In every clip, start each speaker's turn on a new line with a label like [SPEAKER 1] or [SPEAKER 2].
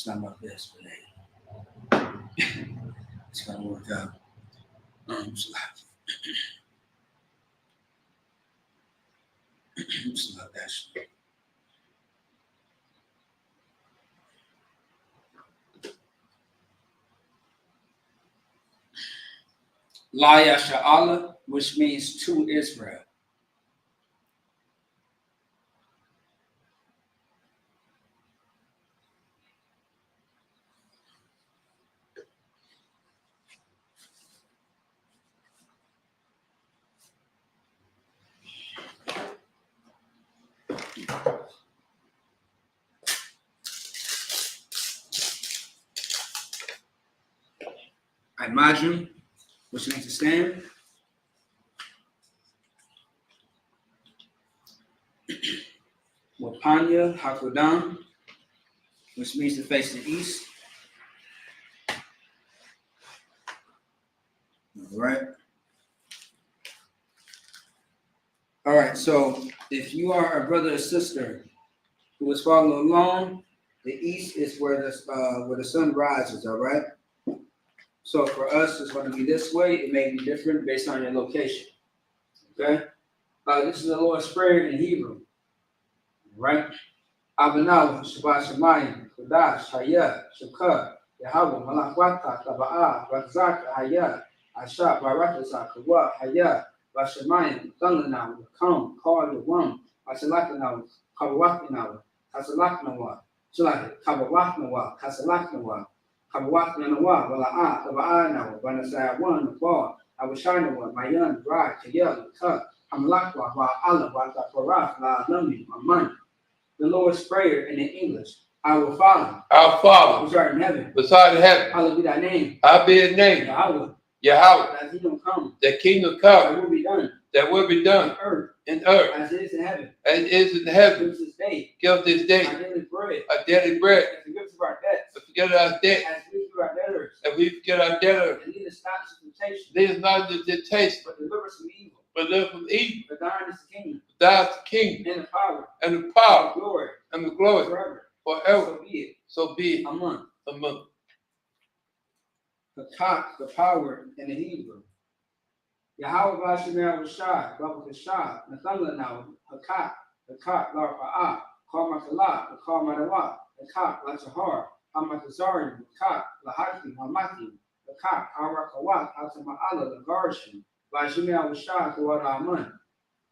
[SPEAKER 1] not my best, but hey, it's gonna work out. It's not actually. La Yasha'Allah, which means to Israel. Imagine, which means to stand. Wapanya Hakodam, which means to face the east. All right. All right, so if you are a brother or sister who is following along, the east is where the sun rises, all right? So for us, it's going to be this way. It may be different based on your location, okay? This is the Lord's Prayer in Hebrew, right? Abanaw, Shabbat Shemayim, Kodash, Hayah, Shukah, Yahweh, Malakwata, Taba'ah, Razak, Hayah, Asha, Barakasa, Kawa, Hayah, Bashemayim, Thundernaw, Come, Call your one, Basalakanaw, Kawakanaw, Kasalaknawa, Shalak, Kawaknawa, Kasalaknawa, Kawaknawa, Wala'a, Taba'anaw, Banasai one, the ball, Abashanawa, Mayan, Dry, Kayel, Cut, Hamalakwa, Allah, Wata Paraf, La Lumi, Aman. The Lord's Prayer in the English. Our Father.
[SPEAKER 2] Our Father.
[SPEAKER 1] Which art in heaven.
[SPEAKER 2] Beside the heaven.
[SPEAKER 1] Hallowed be thy name.
[SPEAKER 2] Hallowed be his name.
[SPEAKER 1] Yahweh.
[SPEAKER 2] Yahweh.
[SPEAKER 1] Thy kingdom come.
[SPEAKER 2] The kingdom come.
[SPEAKER 1] That will be done.
[SPEAKER 2] That will be done.
[SPEAKER 1] In earth.
[SPEAKER 2] As
[SPEAKER 1] it is in heaven.
[SPEAKER 2] As it is in heaven.
[SPEAKER 1] Give us this day.
[SPEAKER 2] Give us this day.
[SPEAKER 1] Our daily bread.
[SPEAKER 2] Our daily bread.
[SPEAKER 1] And forgive us of our debts.
[SPEAKER 2] And forgive our debts.
[SPEAKER 1] As we forgive our debtors.
[SPEAKER 2] And we forgive our debtors.
[SPEAKER 1] And lead us not into temptation.
[SPEAKER 2] Lead us not into temptation.
[SPEAKER 1] But deliver us from evil.
[SPEAKER 2] But deliver us from evil.
[SPEAKER 1] For thine is the kingdom.
[SPEAKER 2] Thine is the kingdom.
[SPEAKER 1] And the power.
[SPEAKER 2] And the power.
[SPEAKER 1] And the glory.
[SPEAKER 2] And the glory.
[SPEAKER 1] Forever.
[SPEAKER 2] Forever.
[SPEAKER 1] So be it.
[SPEAKER 2] So be it.
[SPEAKER 1] Amen.
[SPEAKER 2] Amen.
[SPEAKER 1] The cock, the power in the Hebrew. Yahweh Vashemer Rashad, Baba Kashad, Nathanga now, Hakak, the cock, Larpa'ah, Karmakala, the Karmadawa, the cock, Lachahar, Hamakazarian, the cock, Lahaki, Hamaki, the cock, Arakawak, Hatama'ala, the Garshan, Vashemer Rashad, Kawadaman.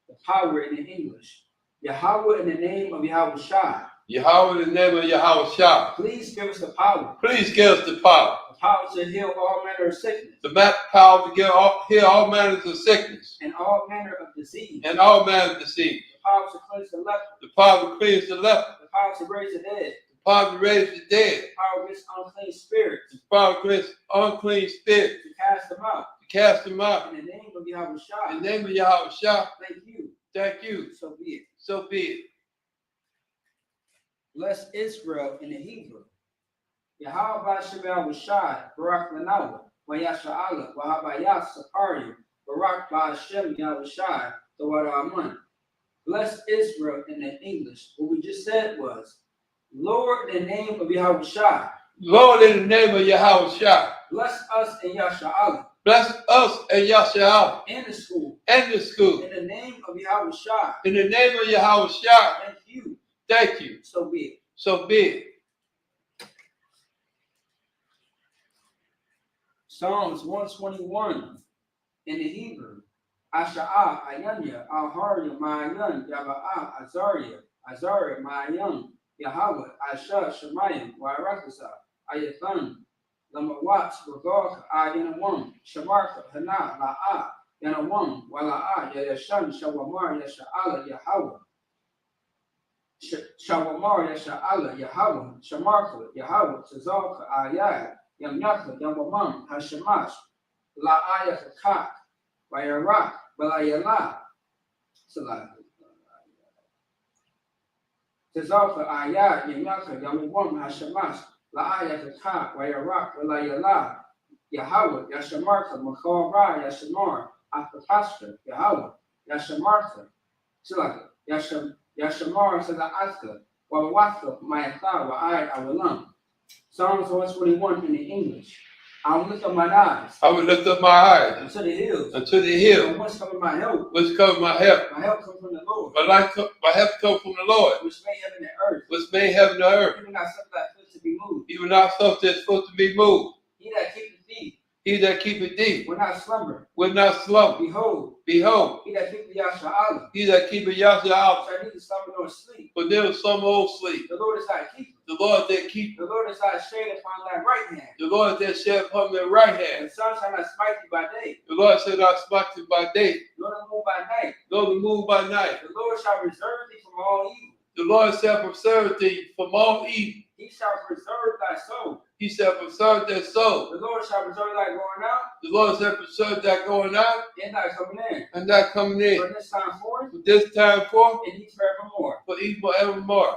[SPEAKER 1] The power in the English. Yahweh in the name of Yahweh Shah.
[SPEAKER 2] Yahweh in the name of Yahweh Shah.
[SPEAKER 1] Please give us the power.
[SPEAKER 2] Please give us the power.
[SPEAKER 1] The power to heal all manner of sickness.
[SPEAKER 2] The power to heal all manners of sickness.
[SPEAKER 1] And all manner of disease.
[SPEAKER 2] And all manner of disease.
[SPEAKER 1] The power to cleanse the leper.
[SPEAKER 2] The power to cleanse the leper.
[SPEAKER 1] The power to raise the dead.
[SPEAKER 2] The power to raise the dead.
[SPEAKER 1] The power against unclean spirits.
[SPEAKER 2] The power against unclean spirits.
[SPEAKER 1] To cast them out.
[SPEAKER 2] To cast them out.
[SPEAKER 1] In the name of Yahweh Shah.
[SPEAKER 2] In the name of Yahweh Shah.
[SPEAKER 1] Thank you.
[SPEAKER 2] Thank you.
[SPEAKER 1] So be it.
[SPEAKER 2] So be it.
[SPEAKER 1] Bless Israel in the Hebrew. Yahweh Ba'Shem Shah, Barak Lanawa, Wayasha'Allah, Wahabayas Sapari, Barak Ba'Shem Yahweh Shah, Tawada Aman. Bless Israel in the English. What we just said was, Lord, in the name of Yahweh Shah.
[SPEAKER 2] Lord, in the name of Yahweh Shah.
[SPEAKER 1] Bless us in Yasha'Allah.
[SPEAKER 2] Bless us and Yasha'Allah.
[SPEAKER 1] In the school.
[SPEAKER 2] In the school.
[SPEAKER 1] In the name of Yahweh Shah.
[SPEAKER 2] In the name of Yahweh Shah.
[SPEAKER 1] Thank you.
[SPEAKER 2] Thank you.
[SPEAKER 1] So be it.
[SPEAKER 2] So be it.
[SPEAKER 1] Psalms 121 in the Hebrew. Asha'ah, Ayanya, Al-Harya, Ma'ayan, Yaba'ah, Azariah, Azariah, Ma'ayan, Yahweh, Asha, Shemayim, Warakasa, Ayathan, Lamawat, Ragok, Ayanawam, Shamarka, Hana, La'ah, Yanawam, Wala'ah, Yayashan, Shawamar, Yasha'ala, Yahweh. Shawamar, Yasha'ala, Yahweh, Shamarka, Yahweh, Tazalka, Ayah, Yamyaka, Yamamam, Hashemash, La'ayah, Kak, Wayarak, Balayala, Salah. Tazalka, Ayah, Yamyaka, Yamamam, Hashemash, La'ayah, Kak, Wayarak, Balayala, Yahweh, Yashamarka, Makara, Yashamar, Akapashka, Yahweh, Yashamarka, Salah, Yashamar, Salah Aska, Wawaka, Mayatha, Wa'ayat, Awalam. Psalms 121 in the English. I will lift up my eyes.
[SPEAKER 2] I will lift up my eyes
[SPEAKER 1] Unto the hills.
[SPEAKER 2] unto the hill.
[SPEAKER 1] From whence cometh my help?
[SPEAKER 2] Which comes my help.
[SPEAKER 1] My help comes from the Lord.
[SPEAKER 2] My help comes from the Lord.
[SPEAKER 1] Which made heaven and earth.
[SPEAKER 2] Which made heaven and earth.
[SPEAKER 1] Even not something that foot to be moved.
[SPEAKER 2] Even not something that's supposed to be moved.
[SPEAKER 1] He that keepeth thee.
[SPEAKER 2] He that keepeth thee.
[SPEAKER 1] Will not slumber.
[SPEAKER 2] Will not slumber.
[SPEAKER 1] Behold.
[SPEAKER 2] Behold.
[SPEAKER 1] He that keepeth Yasha'Allah.
[SPEAKER 2] He that keepeth Yasha'Allah.
[SPEAKER 1] Shall neither slumber nor sleep.
[SPEAKER 2] But there was some old sleep.
[SPEAKER 1] The Lord is thy keeper.
[SPEAKER 2] The Lord that keep.
[SPEAKER 1] The Lord is thy shade upon thy right hand.
[SPEAKER 2] The Lord that shed upon their right hand.
[SPEAKER 1] The sun shall not smite thee by day.
[SPEAKER 2] The Lord shall not smite thee by day.
[SPEAKER 1] Nor the moon by night.
[SPEAKER 2] Nor the moon by night.
[SPEAKER 1] The Lord shall reserve thee from all evil.
[SPEAKER 2] The Lord shall preserve thee from all evil.
[SPEAKER 1] He shall preserve thy soul.
[SPEAKER 2] He shall preserve their soul.
[SPEAKER 1] The Lord shall preserve thy going out.
[SPEAKER 2] The Lord shall preserve that going out
[SPEAKER 1] And thy coming in.
[SPEAKER 2] and that coming in.
[SPEAKER 1] From this time forth.
[SPEAKER 2] From this time forth,
[SPEAKER 1] And he forevermore.
[SPEAKER 2] for evil evermore.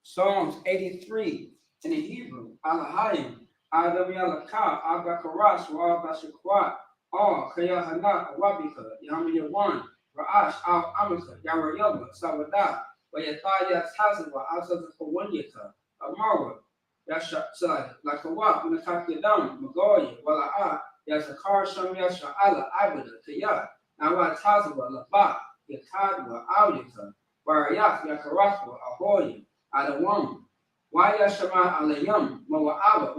[SPEAKER 1] Psalms 83 in the Hebrew. Alahayim. Adam Yalaka. Abakarash. Wa'abashakwa. All. Kayahana. Awabika. Yamayawan. Ra'ash. Al Amika. Yarayama. Savada. Wayataya Tazawa. Azazakawanyaka. Amara. Yasha. Lakawa. Unakakidam. Magoya. Wala'a. Yazakar Sham Yasha'ala. Abida. Kaya. Nawa Tazawa. Laba. Yakadwa. Aulika. Barayaf. Yakarafwa. Ahoya. Adawam, Wayashama Alayam, Moab,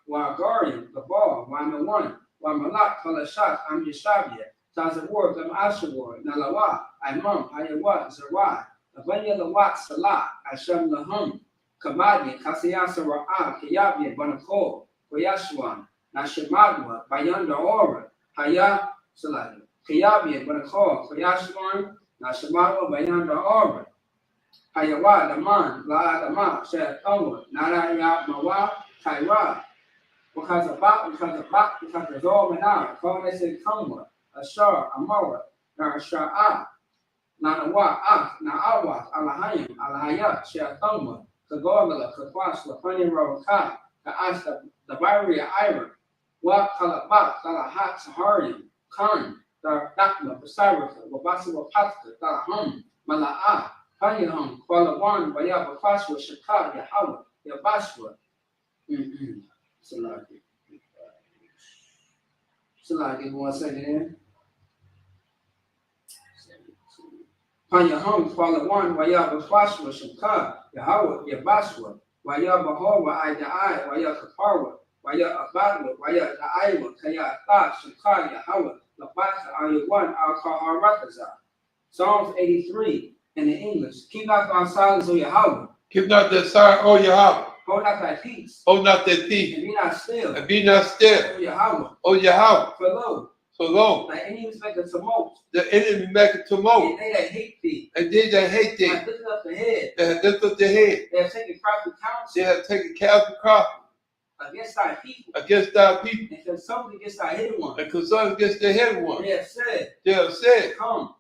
[SPEAKER 1] Wagarian, Gabal, Wanawan, Wamalak, Kalashat, Amyashabia, Tazawar, Gam Ashawar, Nalawa, Imam, Hayawat, Zarai, Avanya Lawat, Salah, Asham Lahum, Kabadi, Kasiyasa Ra'a, Kayabia, Banako, Koyashwan, Nashimadwa, Bayanda Ora, Haya, Salah, Kayabia, Banako, Koyashwan, Nashimadwa, Bayanda Ora. Hayawa, Daman, La Dama, Shed Omer, Naraya, Mawa, Kaira, because of Zomana, Konese Kamwa, Ashar, Amora, Narasha'a, Nanawa, Naawa, Alahayim, Alahaya, Shed Omer, Kagorla, Kakwas, Lapani Ravaka, Kaasta, the Baria Iron, Wa Kalabak, Kalahat, Saharian, Khan, Dakma, Pasirika, Wabasa Wapatka, Dalahum, Mala'a. Panyahum, Kualawan, Wayaba Faswa, Shaka, Yahawa, Yabashwa. Salaki, 1 second in. Panyahum, Kualawan, Wayaba Faswa, Shaka, Yahawa, Yabashwa, Wayaba Hawa, Ida, Wayakaparwa, Waya Abadwa, Waya Daiwa, Kaya Thought, Shaka, Yahawa, Labasa, Ayawan, Al Kaharaza. Psalms 83. In the English, keep not thy silence, O Yahweh.
[SPEAKER 2] Keep not thy silence, O Yahweh.
[SPEAKER 1] Hold not thy peace.
[SPEAKER 2] Hold not thy peace.
[SPEAKER 1] And be not still.
[SPEAKER 2] And be not still.
[SPEAKER 1] O Yahweh.
[SPEAKER 2] O Yahweh.
[SPEAKER 1] For lo,
[SPEAKER 2] so lo,
[SPEAKER 1] thy enemies make a tumult.
[SPEAKER 2] The enemy make a tumult.
[SPEAKER 1] And they that hate thee.
[SPEAKER 2] And they that hate thee.
[SPEAKER 1] Have lifted up the head.
[SPEAKER 2] They have lifted up the head.
[SPEAKER 1] They have taken crafty counsel.
[SPEAKER 2] They have taken crafty counsel.
[SPEAKER 1] Against thy people.
[SPEAKER 2] Against thy people.
[SPEAKER 1] And consulted against thy hidden one.
[SPEAKER 2] And consulted against the hidden one.
[SPEAKER 1] They have said.
[SPEAKER 2] They have said.
[SPEAKER 1] Come.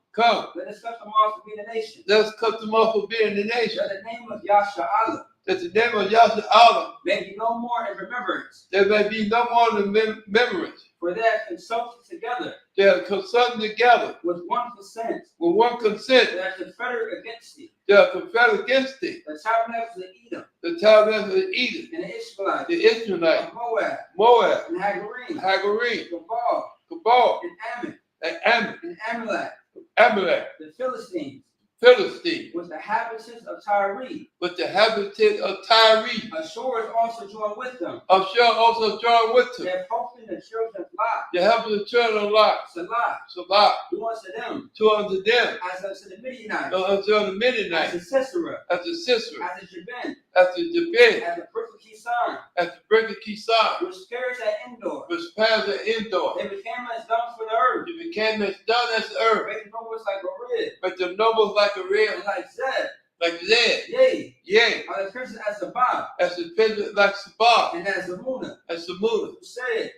[SPEAKER 1] Let us cut them off to be the nation.
[SPEAKER 2] Let us cut them off for being the nation.
[SPEAKER 1] That the name of Yasha'Allah.
[SPEAKER 2] That the name of Yasha'Allah
[SPEAKER 1] may be no more in remembrance.
[SPEAKER 2] There may be no more in remembrance.
[SPEAKER 1] For they have consulted together.
[SPEAKER 2] They have consulted together.
[SPEAKER 1] With one consent.
[SPEAKER 2] With one consent.
[SPEAKER 1] They are confederate against thee.
[SPEAKER 2] They are confederate against thee.
[SPEAKER 1] The Tabernacles of Edom.
[SPEAKER 2] The Tabernacles of Edom.
[SPEAKER 1] And the Ishmaelites.
[SPEAKER 2] The Israelites.
[SPEAKER 1] Moab.
[SPEAKER 2] Moab.
[SPEAKER 1] And Hagarim.
[SPEAKER 2] Hagarim.
[SPEAKER 1] Gabal.
[SPEAKER 2] Gabal.
[SPEAKER 1] And Ammon.
[SPEAKER 2] And Ammon.
[SPEAKER 1] And Amalek.
[SPEAKER 2] Amalek.
[SPEAKER 1] The Philistines.
[SPEAKER 2] Philistine.
[SPEAKER 1] With the inhabitants of Tyre.
[SPEAKER 2] With the inhabitants of Tyre.
[SPEAKER 1] Ashur is also joined with them.
[SPEAKER 2] Ashur also joined with them.
[SPEAKER 1] They have helped in the children of Lot.
[SPEAKER 2] They have the children of Lot.
[SPEAKER 1] Salah. Do unto them.
[SPEAKER 2] Do unto them.
[SPEAKER 1] As unto the Midianites.
[SPEAKER 2] Unto the Midianites.
[SPEAKER 1] As to Sisera.
[SPEAKER 2] As to Sisera.
[SPEAKER 1] As to Jabin.
[SPEAKER 2] As to Jabin.
[SPEAKER 1] As the brick of Kisan.
[SPEAKER 2] As the brick of Kisan.
[SPEAKER 1] Which perished at Endor.
[SPEAKER 2] Which perished at Endor.
[SPEAKER 1] They became as dung for the earth.
[SPEAKER 2] They became as dung as the earth.
[SPEAKER 1] Make the numbers like a rib.
[SPEAKER 2] Make the numbers like a rib.
[SPEAKER 1] And like Zeb.
[SPEAKER 2] Like Zeb.
[SPEAKER 1] Yea.
[SPEAKER 2] Yea.
[SPEAKER 1] Are the princes as Sabah.
[SPEAKER 2] As the princes like Sabah.
[SPEAKER 1] And as Zamuna.
[SPEAKER 2] As Zamuna.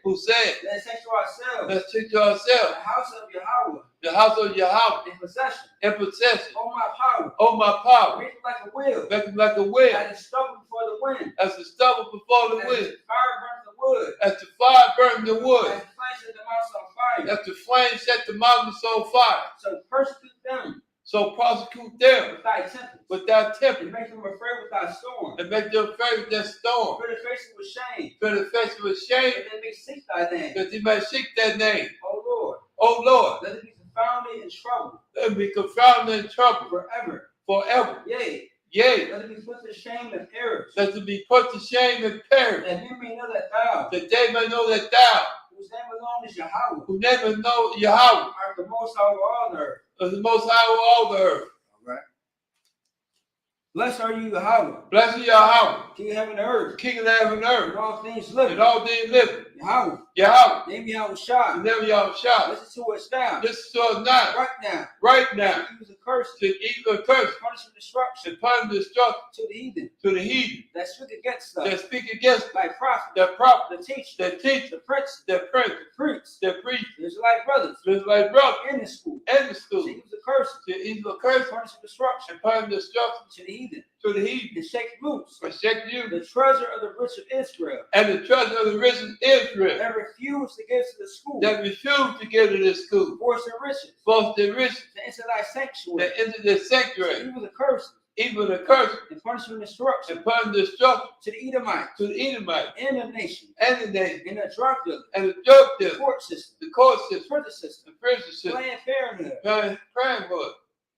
[SPEAKER 1] Who said.
[SPEAKER 2] Let's
[SPEAKER 1] take to ourselves.
[SPEAKER 2] Let's take to ourselves.
[SPEAKER 1] The house of Yahweh.
[SPEAKER 2] The house of Yahweh.
[SPEAKER 1] In possession.
[SPEAKER 2] In possession.
[SPEAKER 1] Oh my power.
[SPEAKER 2] Oh my power.
[SPEAKER 1] Make them like a wheel.
[SPEAKER 2] Make them like a wheel.
[SPEAKER 1] As the stubble before the wind.
[SPEAKER 2] As the stubble before the wind.
[SPEAKER 1] As the fire burns the wood.
[SPEAKER 2] As the fire burns the wood.
[SPEAKER 1] As the flame set the mountains on fire.
[SPEAKER 2] As the flame set the mountains on fire.
[SPEAKER 1] So persecute them.
[SPEAKER 2] So prosecute them
[SPEAKER 1] with thy tempest,
[SPEAKER 2] with thy
[SPEAKER 1] and
[SPEAKER 2] temper,
[SPEAKER 1] make them afraid with thy storm.
[SPEAKER 2] and make them afraid with that storm.
[SPEAKER 1] Fill their faces with shame,
[SPEAKER 2] Fill the face with shame,
[SPEAKER 1] that they may seek thy name.
[SPEAKER 2] that they may seek that name.
[SPEAKER 1] O Lord,
[SPEAKER 2] O Lord,
[SPEAKER 1] let it be confounded in trouble
[SPEAKER 2] let them be confounded in trouble
[SPEAKER 1] forever.
[SPEAKER 2] forever.
[SPEAKER 1] Yea,
[SPEAKER 2] Yea,
[SPEAKER 1] let it be put to shame and perish,
[SPEAKER 2] let them be put to shame and perish,
[SPEAKER 1] that men may know that thou,
[SPEAKER 2] that they may know that thou,
[SPEAKER 1] whose name alone is Yahweh,
[SPEAKER 2] who never know Yahweh,
[SPEAKER 1] art the most high over all the earth.
[SPEAKER 2] is the most high over all the earth.
[SPEAKER 1] All right. Blessed are you, Yahweh,
[SPEAKER 2] Blessed Yahweh,
[SPEAKER 1] King of heaven and earth,
[SPEAKER 2] King of heaven and
[SPEAKER 1] and
[SPEAKER 2] earth,
[SPEAKER 1] all things
[SPEAKER 2] and
[SPEAKER 1] living.
[SPEAKER 2] all things living.
[SPEAKER 1] Yahweh,
[SPEAKER 2] Yahweh,
[SPEAKER 1] name Yahweh Shah.
[SPEAKER 2] the name of Yahweh Shah.
[SPEAKER 1] Listen to us now.
[SPEAKER 2] Listen to us now,
[SPEAKER 1] Right now.
[SPEAKER 2] right now,
[SPEAKER 1] To use a curse,
[SPEAKER 2] to evil curse,
[SPEAKER 1] punishment, destruction
[SPEAKER 2] and punish destruction
[SPEAKER 1] to the heathen
[SPEAKER 2] to the heathen
[SPEAKER 1] that speak against us,
[SPEAKER 2] that speak against
[SPEAKER 1] thy prophet,
[SPEAKER 2] the prophet,
[SPEAKER 1] the teacher,
[SPEAKER 2] the teacher,
[SPEAKER 1] the prince,
[SPEAKER 2] the prince,
[SPEAKER 1] the priest,
[SPEAKER 2] the priest,
[SPEAKER 1] the Israelite brothers
[SPEAKER 2] just like brother,
[SPEAKER 1] in the school.
[SPEAKER 2] and the
[SPEAKER 1] To
[SPEAKER 2] school,
[SPEAKER 1] use a curse,
[SPEAKER 2] to evil curse,
[SPEAKER 1] punishment, destruction
[SPEAKER 2] and punish destruction
[SPEAKER 1] to the heathen,
[SPEAKER 2] to the heathen,
[SPEAKER 1] and shake loose
[SPEAKER 2] and shake you,
[SPEAKER 1] the treasure of the rich of Israel,
[SPEAKER 2] and the treasure of the rich of Israel,
[SPEAKER 1] that refuse to give to the school,
[SPEAKER 2] that refuse to give to this school,
[SPEAKER 1] force and riches,
[SPEAKER 2] both the rich
[SPEAKER 1] to enter thy sanctuary,
[SPEAKER 2] that enter the
[SPEAKER 1] to
[SPEAKER 2] sanctuary,
[SPEAKER 1] evil the curse,
[SPEAKER 2] even the curse,
[SPEAKER 1] and punishment, destruction
[SPEAKER 2] and punish destruction
[SPEAKER 1] to the Edomites,
[SPEAKER 2] to the Edomites,
[SPEAKER 1] and the nation,
[SPEAKER 2] and the nation,
[SPEAKER 1] and the drug dealer,
[SPEAKER 2] and the drug
[SPEAKER 1] the
[SPEAKER 2] dealer,
[SPEAKER 1] court system,
[SPEAKER 2] the court
[SPEAKER 1] the
[SPEAKER 2] system,
[SPEAKER 1] prison system,
[SPEAKER 2] the prison system,
[SPEAKER 1] Planned Parenthood,
[SPEAKER 2] praying for it.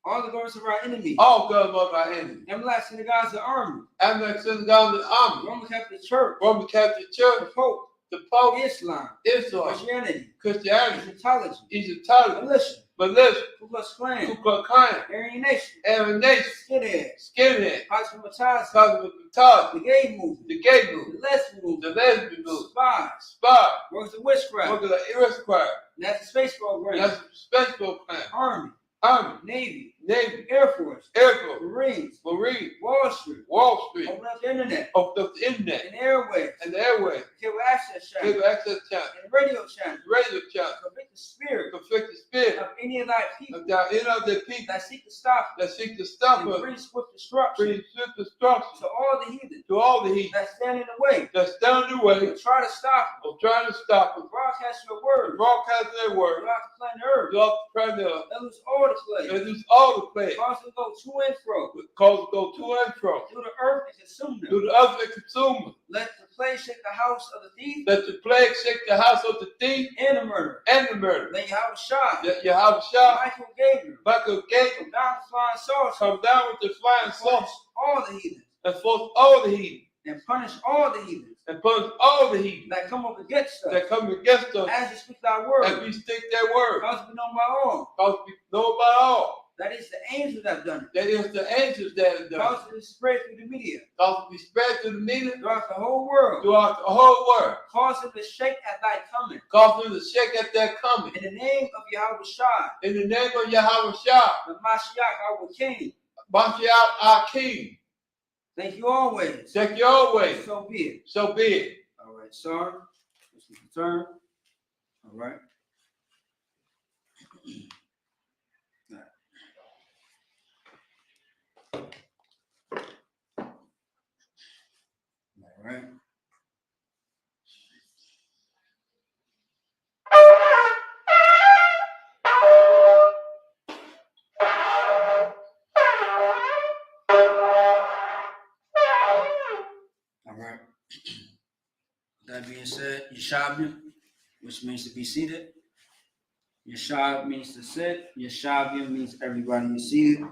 [SPEAKER 1] all the governments of our enemies,
[SPEAKER 2] All guns of our enemies.
[SPEAKER 1] everlasting the gods of the army,
[SPEAKER 2] I'm like sending down the army,
[SPEAKER 1] Roman Catholic Church,
[SPEAKER 2] Roman Catholic
[SPEAKER 1] the
[SPEAKER 2] Church,
[SPEAKER 1] Pope,
[SPEAKER 2] the Pope,
[SPEAKER 1] Islam,
[SPEAKER 2] Islam,
[SPEAKER 1] Christianity,
[SPEAKER 2] Christianity,
[SPEAKER 1] Egyptology,
[SPEAKER 2] Egyptology,
[SPEAKER 1] militia,
[SPEAKER 2] militia,
[SPEAKER 1] Ku Klux Klan,
[SPEAKER 2] Ku Klux Klan,
[SPEAKER 1] Aryan Nation,
[SPEAKER 2] Aryan Nation,
[SPEAKER 1] Skinheads,
[SPEAKER 2] Skinhead,
[SPEAKER 1] Cosmopolitan,
[SPEAKER 2] Cosmopolitan,
[SPEAKER 1] the gay movement,
[SPEAKER 2] the gay movement,
[SPEAKER 1] the lesbian
[SPEAKER 2] the
[SPEAKER 1] movement,
[SPEAKER 2] lesbian movement,
[SPEAKER 1] spies,
[SPEAKER 2] spy,
[SPEAKER 1] workers of witchcraft,
[SPEAKER 2] workers of the aristocrat,
[SPEAKER 1] Nazi space program,
[SPEAKER 2] that's space program,
[SPEAKER 1] Army,
[SPEAKER 2] Army,
[SPEAKER 1] Navy,
[SPEAKER 2] Navy,
[SPEAKER 1] Air Force,
[SPEAKER 2] Air Force,
[SPEAKER 1] Marines,
[SPEAKER 2] Marine,
[SPEAKER 1] Wall Street,
[SPEAKER 2] Wall Street,
[SPEAKER 1] open up the internet,
[SPEAKER 2] opened up the internet
[SPEAKER 1] and airways,
[SPEAKER 2] and the airways,
[SPEAKER 1] cable access channels,
[SPEAKER 2] cable access channel,
[SPEAKER 1] and radio channels,
[SPEAKER 2] radio channel,
[SPEAKER 1] convict the spirit
[SPEAKER 2] conflict the spirit
[SPEAKER 1] of any of thy people
[SPEAKER 2] of the end of the people
[SPEAKER 1] that seek to stop
[SPEAKER 2] that seek to stop
[SPEAKER 1] and
[SPEAKER 2] us,
[SPEAKER 1] bring swift destruction
[SPEAKER 2] bring swift destruction
[SPEAKER 1] to all the heathen
[SPEAKER 2] to all the heathen
[SPEAKER 1] that stand in the way
[SPEAKER 2] that stand in the way
[SPEAKER 1] and try to stop
[SPEAKER 2] of trying to stop us,
[SPEAKER 1] broadcast your word
[SPEAKER 2] broadcast their word,
[SPEAKER 1] throughout the planet Earth.
[SPEAKER 2] to off the planet Earth,
[SPEAKER 1] Let loose all the plagues,
[SPEAKER 2] and lose all the plague,
[SPEAKER 1] cause them to go to and fro
[SPEAKER 2] cause to go to and fro,
[SPEAKER 1] through the earth and consume them.
[SPEAKER 2] to the earth and consume them.
[SPEAKER 1] Let the plague shake the house of the thief
[SPEAKER 2] Let the plague shake the house of the thief
[SPEAKER 1] and the murderer.
[SPEAKER 2] and the murderer.
[SPEAKER 1] Let Yahweh Shah,
[SPEAKER 2] That Yahweh Shah,
[SPEAKER 1] Michael Gabriel,
[SPEAKER 2] Michael Gabriel,
[SPEAKER 1] come down with flying saucers,
[SPEAKER 2] come down with the flying
[SPEAKER 1] punish
[SPEAKER 2] saucer
[SPEAKER 1] all the heathens,
[SPEAKER 2] and force all the heathen
[SPEAKER 1] and punish all the heathens
[SPEAKER 2] and punish all the heathen
[SPEAKER 1] that come up against us
[SPEAKER 2] that come against us
[SPEAKER 1] as you speak thy
[SPEAKER 2] and
[SPEAKER 1] word.
[SPEAKER 2] we stick their word.
[SPEAKER 1] Cause we know by all.
[SPEAKER 2] Because we know about all.
[SPEAKER 1] That is the angels that have done it.
[SPEAKER 2] That is the angels that have done.
[SPEAKER 1] Cause it to spread through the media,
[SPEAKER 2] Because we spread to the media
[SPEAKER 1] throughout the whole world.
[SPEAKER 2] throughout the whole world.
[SPEAKER 1] Cause it to shake at thy coming.
[SPEAKER 2] Cause them to shake at their coming.
[SPEAKER 1] In the name of Yahweh Shah,
[SPEAKER 2] In the name of Yahweh Shah,
[SPEAKER 1] the Mashiach, our King.
[SPEAKER 2] Bashiach our King.
[SPEAKER 1] Thank you always.
[SPEAKER 2] Take your way.
[SPEAKER 1] So be it.
[SPEAKER 2] So be it.
[SPEAKER 1] All right, sir. Let's get the turn. All right. All right. All right. That being said, Yeshavim, which means to be seated. Yeshav means to sit. Yeshavim means everybody is seated.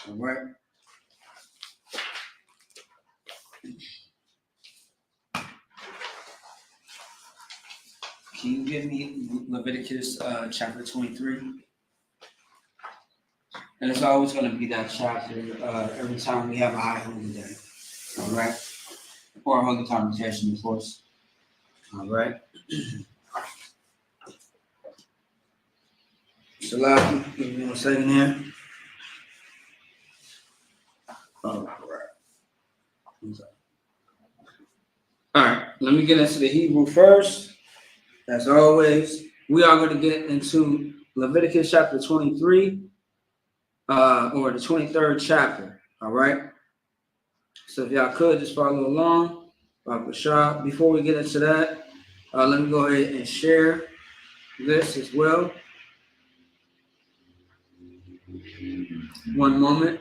[SPEAKER 1] All right. Can you give me Leviticus chapter 23? And it's always going to be that chapter every time we have a high holy day. All right. Or a holy convocation, of course. All right. Salaki, give me 1 second here. All right. All right. Let me get into the Hebrew first. As always, we are going to get into Leviticus chapter 23, or the 23rd chapter. All right. So if y'all could just follow along. Before we get into that, let me go ahead and share this as well. One moment.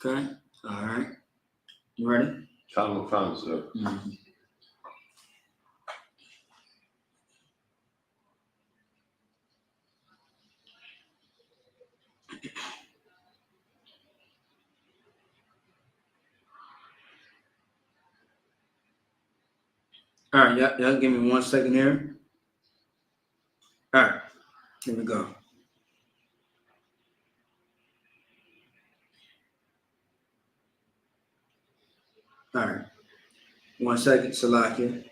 [SPEAKER 1] Okay. All right. You ready?
[SPEAKER 2] Come, sir.
[SPEAKER 1] Mm-hmm. All right. Y'all give me 1 second here. All right. Here we go. All right. 1 second, Salakia.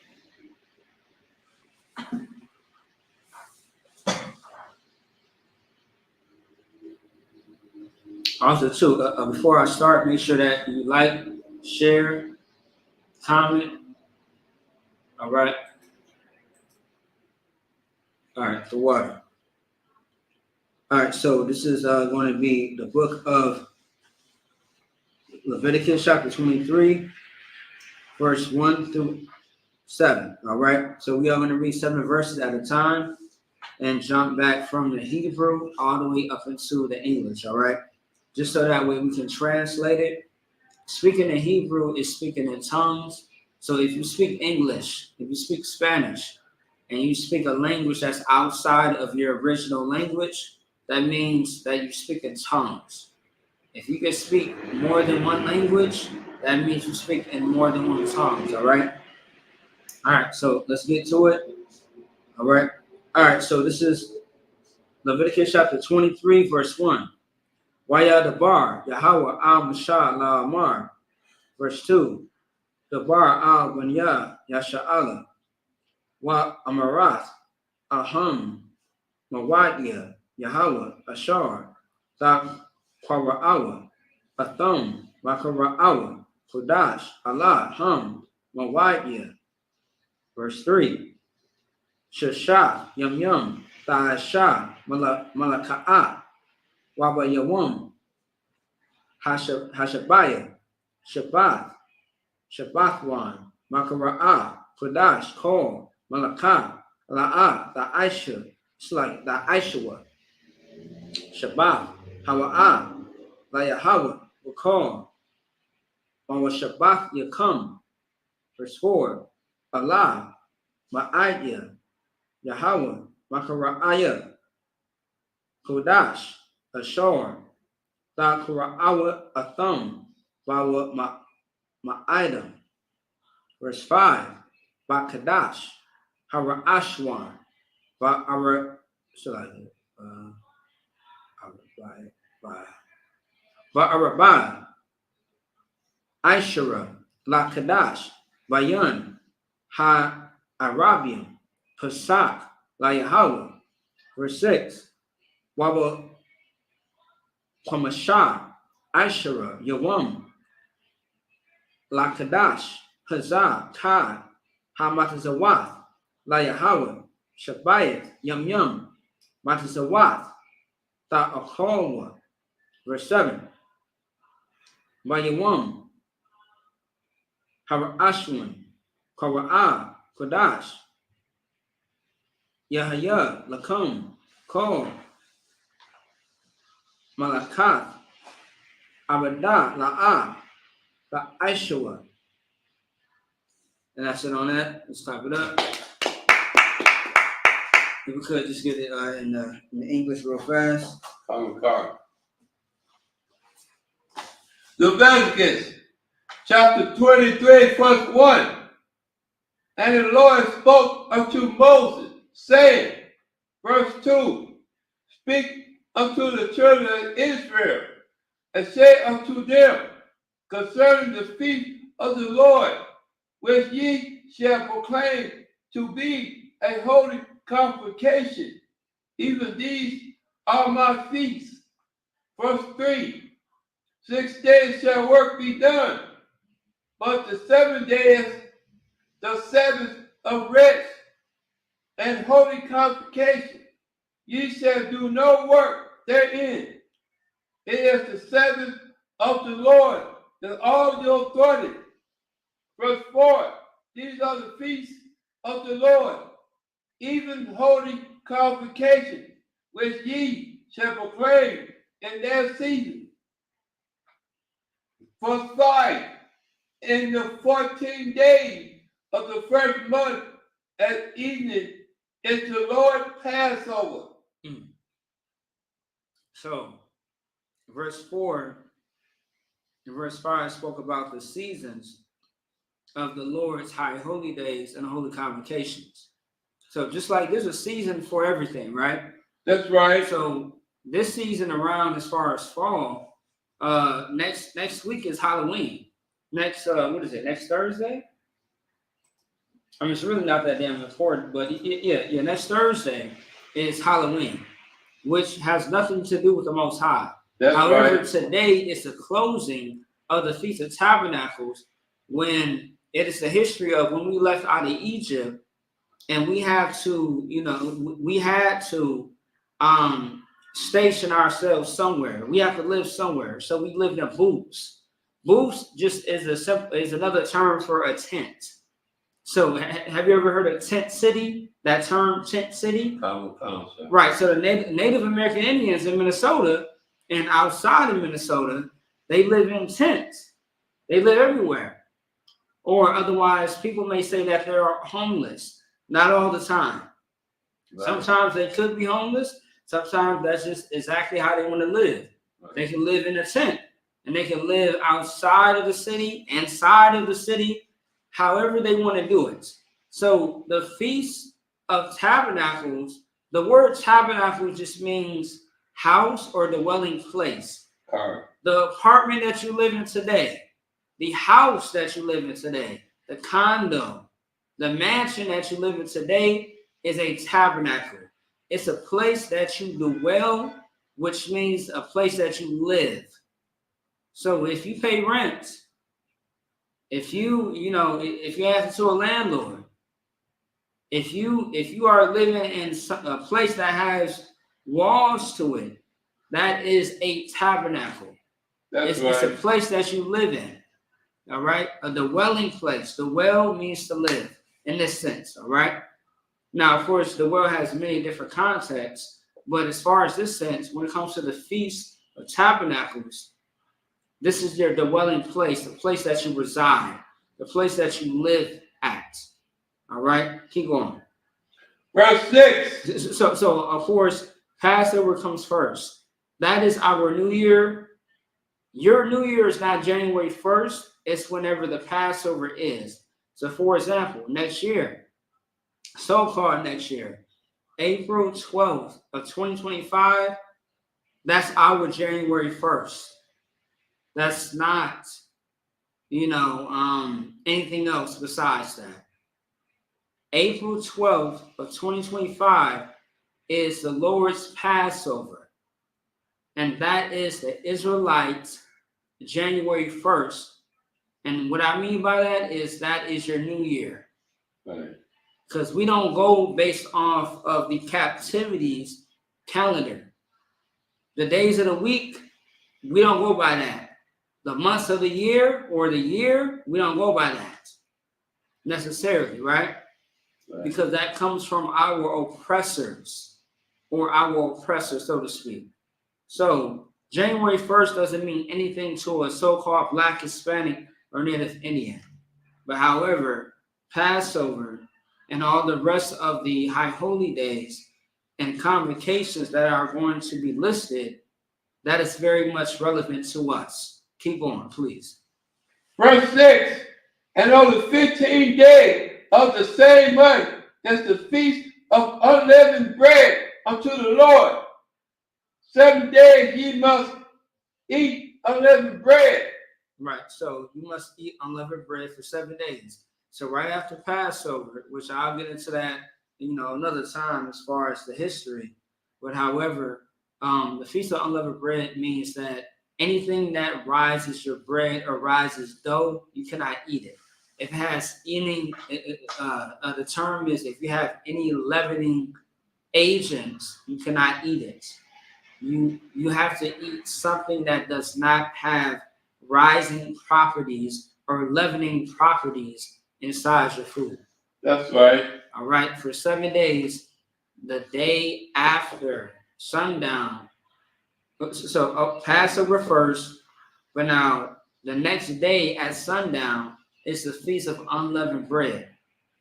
[SPEAKER 1] Also, too, before I start, make sure that you like, share, comment. All right. All right. The water. All right. So this is going to be the book of Leviticus, chapter 23, verse 1 through 7. All right. So we are going to read 7 verses at a time and jump back from the Hebrew all the way up into the English. All right. Just so that way we can translate it. Speaking in Hebrew is speaking in tongues. So if you speak English, if you speak Spanish, and you speak a language that's outside of your original language, that means that you speak in tongues. If you can speak more than one language, that means you speak in more than one tongues, all right? All right, so let's get to it. All right. All right, so this is Leviticus chapter 23, verse 1. Wayadabar, Yahweh al-Mashah la-Amar. Verse 2. Dabar al-Banya, Yasha'ala. Wa Amarath, Aham, Mawadia, Yahweh, Ashar, Tha Qara'awa, Atham, Makara'awa, Kodash, Allah, Ham, Mawadia. Verse 3. Shashah, Yum Yum, Tha'ashah, Malaka'ah, Waba Yawam, Hashabaya, Shabbat, Shabbathwan, Makara'ah, Kodash, Kol, Malakah, La'ah, Tha'aisha, it's like Tha'aishawa, Shabbat, Hawa'ah, Layahawa, Wakal, Wawa Shabbat Yakam. Verse 4. Allah, Ma'ayya, Yahweh, Makara'aya, Kodash, Ashar, Tha'kura'awa Atham, Wawa Ma'idam. Verse 5. Bakadash, Hara'ashwan, Ba'ara, Ba'arabah, Aishara, La Kadash, Bayan, Ha Arabian, Pasak, La Yahweh. Verse 6. Waba Pamashah, Aishara, Yawam, La Kadash, Hazah, Tad, Ha Matazawath, La Yahweh, Shabayat, Yum Yum, Matazawath, Ta'achawa. Verse 7. Bayawam, Harashwan, Kara'ah, Kodash, Yahaya, Lakam, Kol, Malakat, Abadah, La'ah, Aishawa. And that's it on that. Let's type it up. If we could just get it in the English real fast.
[SPEAKER 2] Car. Leviticus chapter 23, verse 1. And the Lord spoke unto Moses, saying, verse 2, speak unto the children of Israel, and say unto them concerning the feast of the Lord, which ye shall proclaim to be a holy convocation. Even these are my feasts. Verse 3, 6 days shall work be done, but the 7 days, the Sabbath of rest and holy convocation. Ye shall do no work therein. It is the Sabbath of the Lord, that all your authority. Verse 4, these are the feasts of the Lord, even holy convocation, which ye shall proclaim in their season. Verse 5, in the 14 days of the first month at evening is the Lord Passover.
[SPEAKER 1] So, verse 4 and verse 5 spoke about the seasons of the Lord's high holy days and holy convocations. So, just like there's a season for everything, right?
[SPEAKER 2] That's right.
[SPEAKER 1] So, this season around, as far as fall, next week is Halloween. Next, what is it? Next Thursday? I mean, it's really not that damn important, but yeah. Next Thursday is Halloween, which has nothing to do with the Most High.
[SPEAKER 2] That's
[SPEAKER 1] However,
[SPEAKER 2] right.
[SPEAKER 1] today is the closing of the Feast of Tabernacles, when it is the history of when we left out of Egypt, and we have to, we had to station ourselves somewhere. We have to live somewhere, so we lived in booths. Booths just is another term for a tent. So, have you ever heard of tent city? That term, tent city? Right. So the Native American Indians in Minnesota and outside of Minnesota, they live in tents. They live everywhere. Or otherwise, people may say that they're homeless. Not all the time. Right. Sometimes they could be homeless. Sometimes that's just exactly how they want to live. Right. They can live in a tent, and they can live outside of the city, inside of the city, however they want to do it. So the Feast of Tabernacles, the word tabernacle just means house or dwelling place. The apartment that you live in today, the house that you live in today, the condo, the mansion that you live in today is a tabernacle. It's a place that you dwell, which means a place that you live. So if you pay rent, if you answer to a landlord, if you are living in a place that has walls to it, that is a tabernacle. It's a place that you live in. All right, a dwelling place. The well means to live in this sense. All right. Now, of course, the well has many different contexts, but as far as this sense, when it comes to the Feast of Tabernacles, this is your dwelling place, the place that you reside, the place that you live at. All right, keep going.
[SPEAKER 2] Verse 6.
[SPEAKER 1] So of course, Passover comes first. That is our New Year. Your New Year is not January 1st. It's whenever the Passover is. So, for example, next year, so-called next year, April 12th of 2025, that's our January 1st. That's not, anything else besides that. April 12th of 2025 is the Lord's Passover. And that is the Israelites' January 1st. And what I mean by that is your New Year. Right. Because we don't go based off of the captivities calendar. The days of the week, we don't go by that. The months of the year or the year, we don't go by that necessarily, right? Because that comes from our oppressors, or our oppressor, so to speak. So January 1st doesn't mean anything to a so-called Black, Hispanic, or Native Indian. But however, Passover and all the rest of the high holy days and convocations that are going to be listed, that is very much relevant to us. Keep on, please.
[SPEAKER 2] Verse 6, and on the 15th day of the same month, that's the feast of unleavened bread unto the Lord. 7 days ye must eat unleavened bread.
[SPEAKER 1] Right, so you must eat unleavened bread for 7 days. So right after Passover, which I'll get into that, another time as far as the history. But however, the Feast of Unleavened Bread means that anything that rises your bread or rises dough, you cannot eat it. if it has any, the term is if you have any leavening agents, you cannot eat it. You have to eat something that does not have rising properties or leavening properties inside your food.
[SPEAKER 2] That's right.
[SPEAKER 1] All right, for 7 days, the day after sundown. So Passover first, but now the next day at sundown is the Feast of Unleavened Bread.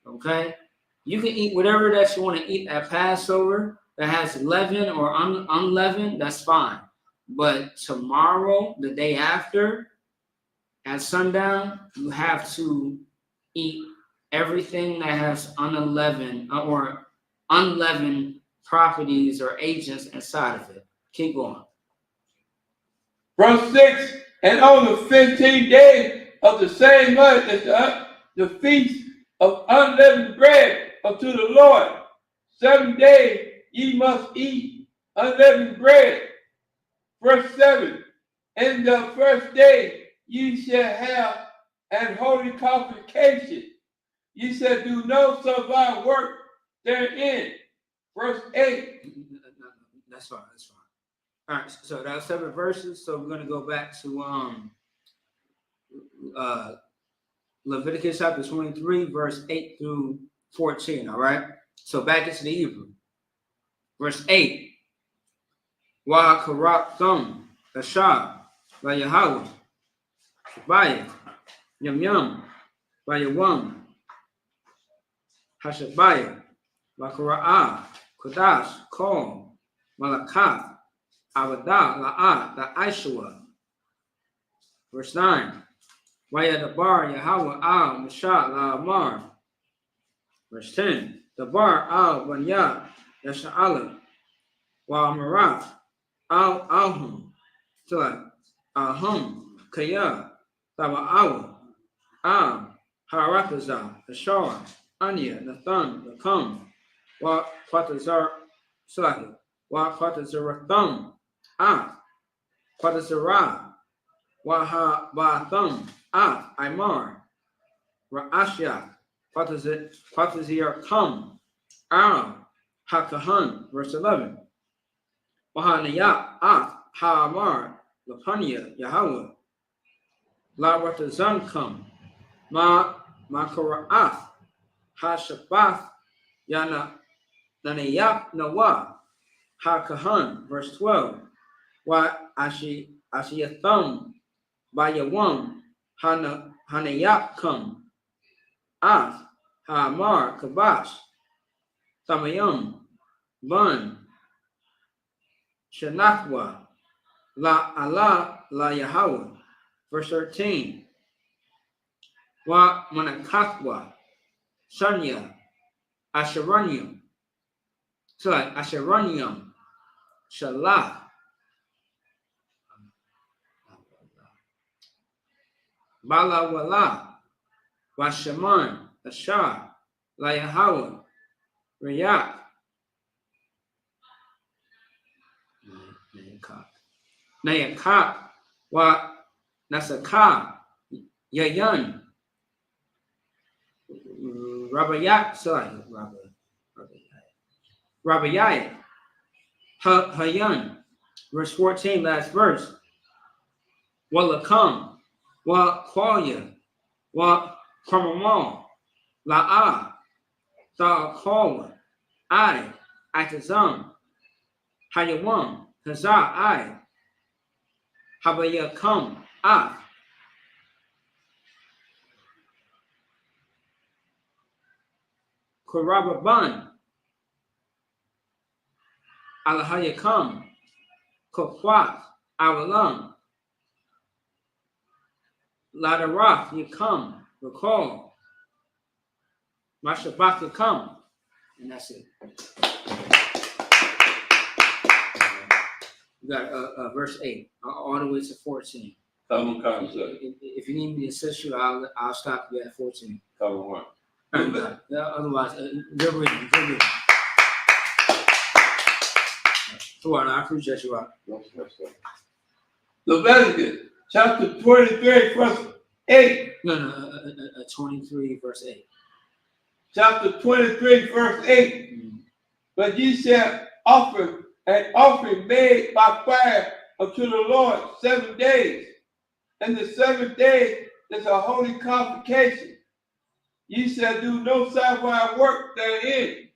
[SPEAKER 1] Okay, you can eat whatever that you want to eat at Passover that has leaven or unleavened. That's fine. But tomorrow, the day after, at sundown, you have to eat everything that has unleavened or unleavened properties or agents inside of it. Keep going.
[SPEAKER 2] Verse 6, and on the 15th day of the same month is the feast of unleavened bread unto the Lord. 7 days ye must eat unleavened bread. Verse 7, and the first day ye shall have an holy convocation. Ye shall do no servile work therein. Verse 8.
[SPEAKER 1] That's fine. That's fine. All right. So that's 7 verses. So we're gonna go back to Leviticus chapter 23, verse 8 through 14. All right. So back into the Hebrew. Verse 8. Wa karak thum ashab by Yahweh Shabaya Yum Yum by Yawam Hashabaya Bakara'ah Kodash Kol Malakat Abadah La'at the Aishua. Verse 9. Waya the bar Yahweh al Mashat La'amar. Verse 10. The bar al Banya Yasha'ala Wa Marat al Alhum Tila Alhum Kaya Taba'awa Al Harakazah Ashar Anya Nathan the Kum Wa Quatazar Salaki Wa Quatazarathum Ah Quatazara Wa Bathum Ah Imar Ra'ashya Quatazir Kum Al Hakahan verse 11 Wahanaya Ah Ha'amar Lapanya Yahweh La Ratazan Kum Ma Makara'ath Ha-Shabbath Yana Nanayak Nawa Ha-Kahan, verse 12. Wa Ashiyathum Bayawam Hanayak Kum Ath Ha-Amar Kabash Tamayum Bun Shanakwa La Allah La Yahweh, verse 13. Wa Manakatwa Shanya Asheranium. So like Asheranium Shalah Bala Wala Washaman Ashar La Yahweh Rayak Nayakat Wa Nasaka Yayan Rabayat sorry Rabayat Hayan verse 14 last verse Walakam Wa Qualia Wa Kramamal La'a Tha'akawa I Atazam Hayawam Hazar I Habayakam Ah Kurababan Alahayakam Kokwat Awalam Ladarath Yakam Recall Mashabak Yakam, and that's it. You got verse 8 all the way to 14.
[SPEAKER 2] Common concept.
[SPEAKER 1] If you need me to assist you, I'll stop you at 14.
[SPEAKER 2] Common one.
[SPEAKER 1] Otherwise, good reading, good reading. So I appreciate you.
[SPEAKER 2] Leviticus chapter 23, verse 8.
[SPEAKER 1] No, 23 verse 8.
[SPEAKER 2] Chapter 23, verse 8.
[SPEAKER 1] Mm-hmm.
[SPEAKER 2] But ye shall offer an offering made by fire unto the Lord 7 days. And the 7th day is a holy convocation. Ye shall do no sidewise work therein.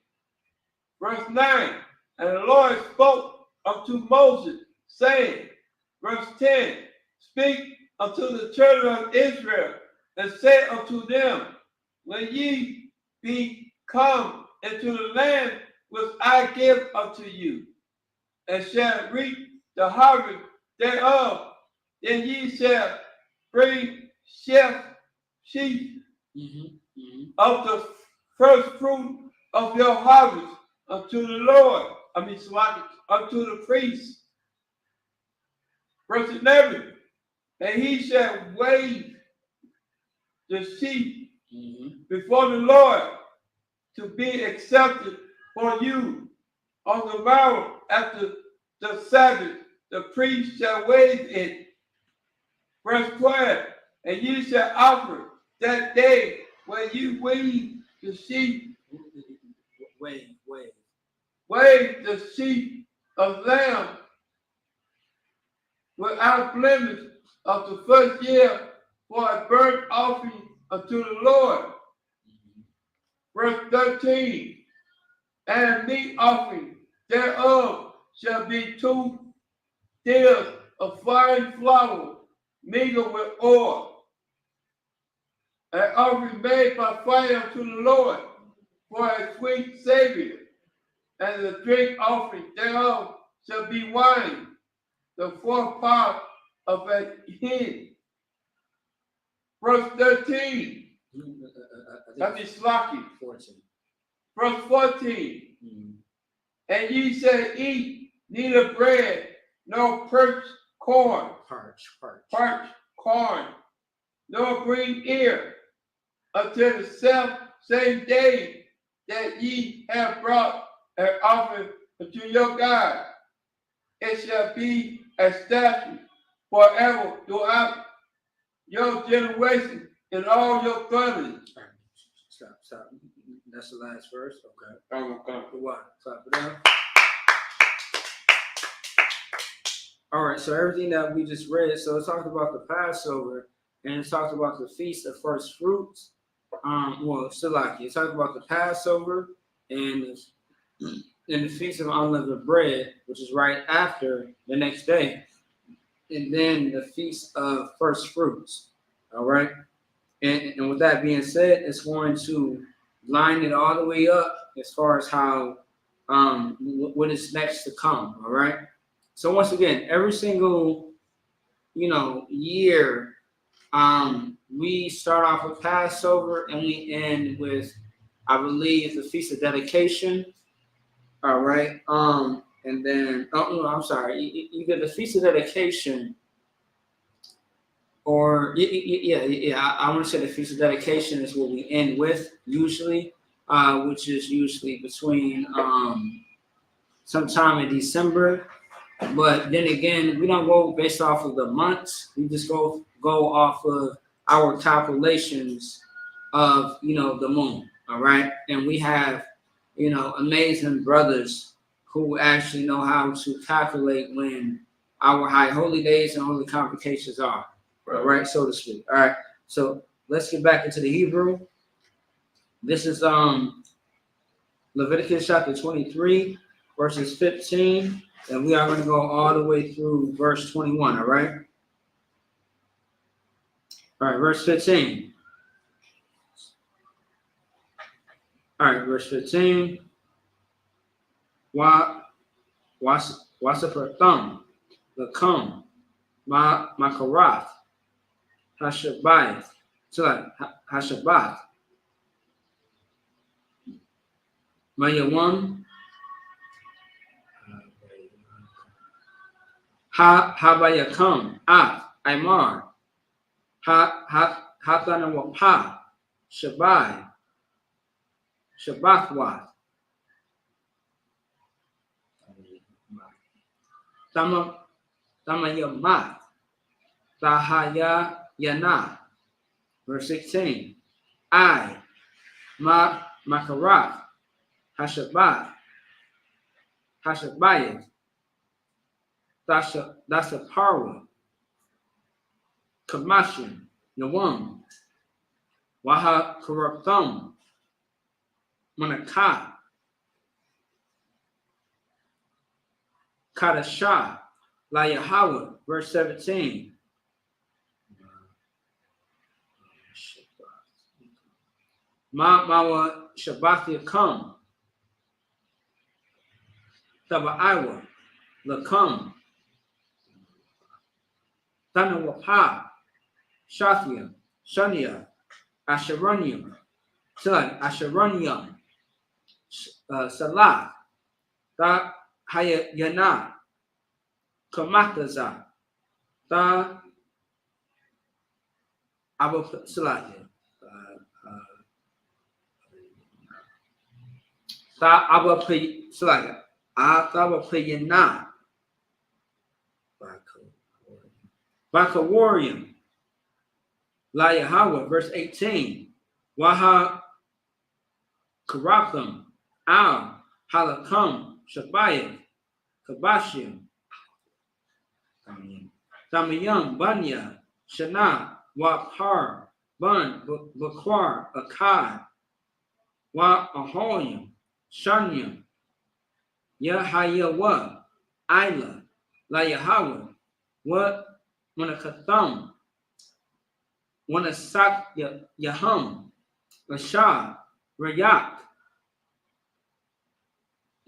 [SPEAKER 2] Verse 9. And the Lord spoke unto Moses, saying, verse 10, speak unto the children of Israel, and say unto them, when ye be come into the land which I give unto you, and shall reap the harvest thereof, then ye shall bring sheaf of the first fruit of your harvest unto the Lord. Unto the priest. Verse 11. And he shall wave the sheep before the Lord to be accepted for you on the morrow after the Sabbath. The priest shall wave it. Verse 12. And ye shall offer that day when you weave the sheep. Wave the sheep of lamb without blemish of the first year for a burnt offering unto the Lord. Verse 13. And meat offering thereof shall be 2 deals of fine flour mingled with oil, an offering made by fire unto the Lord for a sweet savor, and the drink offering thereof shall be wine, the 4th part of a hin. Verse 13. That be slocky.
[SPEAKER 1] 14.
[SPEAKER 2] Verse 14. And ye shall eat neither bread nor parched corn, nor green ear, until the same day that ye have brought an offering unto your God. It shall be established forever throughout your generation in all your families.
[SPEAKER 1] Stop. That's the last verse. Okay.
[SPEAKER 2] Okay.
[SPEAKER 1] What? Stop it down. All right. So everything that we just read. So it talked about the Passover, and it talked about the Feast of First Fruits. Salaki. It talked about the Passover and the Feast of Unleavened Bread, which is right after the next day, and then the Feast of First Fruits. All right. And with that being said, it's going to line it all the way up as far as how what is next to come. All right. So once again, every single year, we start off with Passover and we end with, I believe, the Feast of Dedication. All right. And then I'm sorry, either the Feast of Dedication. Or I want to say the Feast of Dedication is what we end with usually, which is usually between sometime in December. But then again, we don't go based off of the months. We just go off of our calculations of the moon. All right, and we have amazing brothers who actually know how to calculate when our high holy days and holy convocations are. All right, so to speak. All right, so let's get back into the Hebrew. This is Leviticus chapter 23, verses 15, and we are going to go all the way through verse 21. All right. All right, verse 15. All right, verse 15. Wasaperthum, the come, Makarath, Hashabayth, Hashabath, Mayawam, Habayakam, Imar, Hatanawapa, Shabai, Shabbathwath, Tamayamat, Tahaya Yana, Verse 16. I, Makarak, Hashabat, Hashabayat, Dasapara, Kamashim, Yawam, Waha Karapthum, Manakah, Kadashah, La Yahweh, verse 17. Mawa Shabbathia come, Tabaiwa, Lakum, Tanawapa, Shathia, Shania, Asheronium, Asheronium, Salah, Da Hayana, Kamataza, Da Abu Salatia, Da Abu Salatia, Abu Playana, Bakawarium, La Yahweh, verse 18, Waha Karakum, Al, Halakam, Shabayat, Kabashim, Tamayam, Banya, Shana, Wapar, Bun, Bakwar, Akkad, Wa Ahoyam, Shanyam, Yahayawa, Isla, La Yahweh, What Manakatham, Wanasak Yaham, Rashah, Rayak,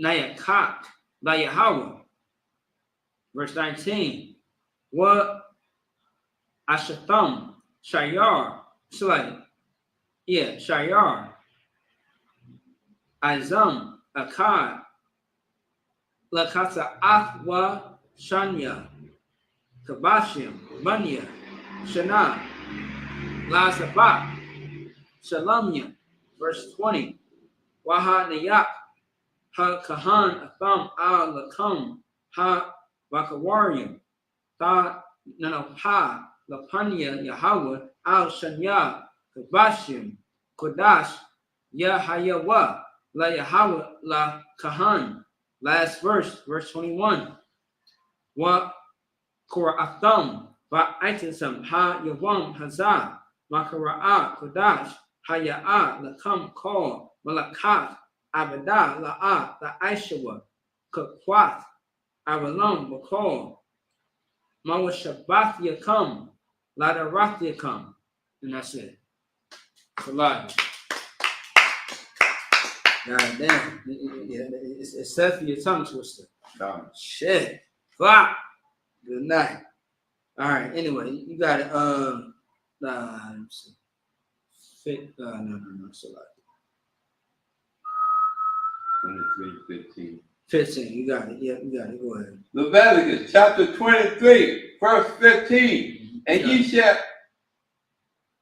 [SPEAKER 1] Nayakat, La Yahweh. Verse 19. What Ashatham, Shayar, Shayar, Azam, Akkad, Lakasa Athwa, Shanya, Kabashim, Banya, Shana, La Sabat, Shalamya. Verse 20. Waha Nayak, Ha Kahan, Atham, Al Lakam, Ha Vakawarium, Ta Nanapa, Lapanya, Yahweh, Al Shanya, Kabashim, Kodash, Yahayawa, La Yahweh, La Kahan. Last verse, verse 21. Wa Kora'atham, Va Aitisam, Ha Yavam, Hazah, Makara'a, Kodash, Haya'a, Lakam, Kol, Malakat, Abadah, La'a, La Aishawa, Kakwat, Avalam, Bakol, Mawashabath Yakam, Ladarath Yakam. And that's it. It's a lot. God damn. It's set for your tongue twister. Shit. Fuck. Good night. All right. Anyway, you got it. Let me see. No. It's a lot.
[SPEAKER 2] 23:15.
[SPEAKER 1] 15. You got it. Yeah, you got it. Go ahead.
[SPEAKER 2] Leviticus chapter 23, verse 15. And ye shall.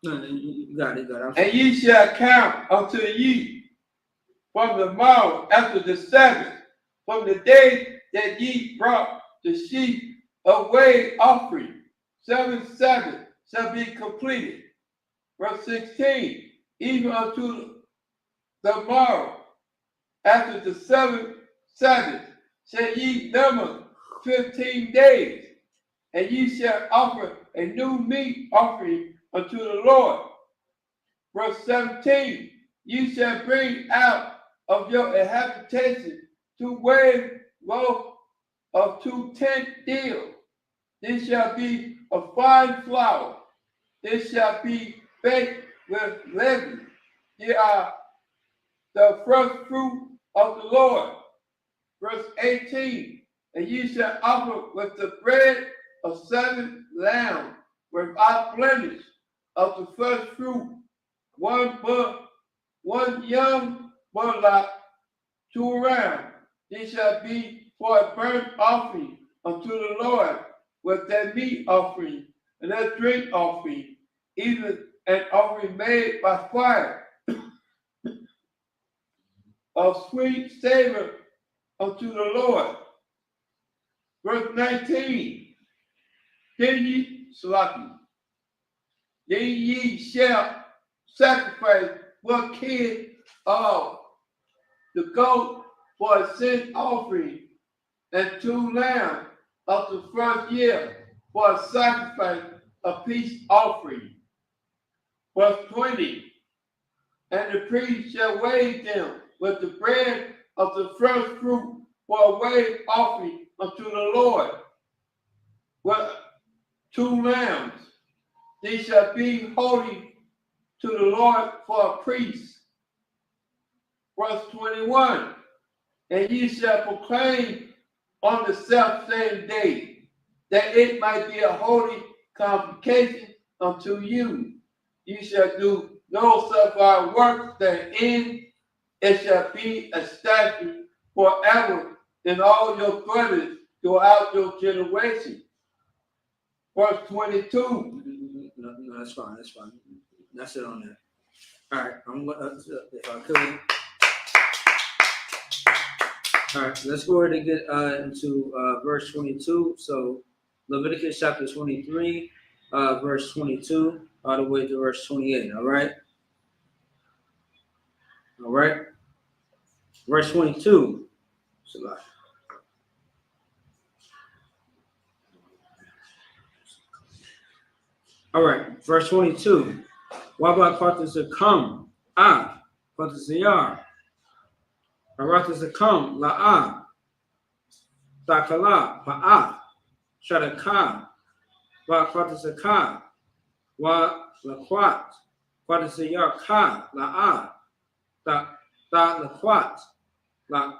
[SPEAKER 1] No, you got it.
[SPEAKER 2] And ye shall count unto ye from the morrow after the Sabbath, from the day that ye brought the sheep away offering. 7 Sabbaths shall be completed. Verse 16. Even unto the morrow after the 7th Sabbath shall ye number 15 days, and ye shall offer a new meat offering unto the Lord. Verse 17. Ye shall bring out of your habitation 2 wave loaves of 2 tenth deal. This shall be of fine flour. This shall be baked with leaven. Ye are the first fruit of the Lord. Verse 18. And ye shall offer with the bread of 7 lambs without blemish of the first fruit, one young bullock, 2 rams. This shall be for a burnt offering unto the Lord, with that meat offering and that drink offering, even an offering made by fire of sweet savor unto the Lord. Verse 19. Then ye, Salaki. Then ye shall sacrifice one kid of the goat for a sin offering, and 2 lambs of the first year for a sacrifice of peace offering. Verse 20. And the priest shall wave them with the bread of the first fruit for a wave offering unto the Lord. With 2 lambs, they shall be holy to the Lord for a priest. Verse 21. And ye shall proclaim on the self-same day that it might be a holy convocation unto you. You shall do no separate work therein. It shall be established forever in all your brothers throughout your generation. Verse 22.
[SPEAKER 1] No, that's fine. That's fine. That's it on there. All right. I'm gonna, if I could. All right. Let's go ahead and get into verse 22. So Leviticus chapter 23, verse 22, all the way to verse 28. All right. All right. Verse 22. All right. Verse 22. Waba Quartus come. Quartus yar. Aratus come. La'a. Takala. Pa'a. Shadaka. Wa Quartus ka. Wa laquat. Quartus yar ka. La'a. Ta laquat. La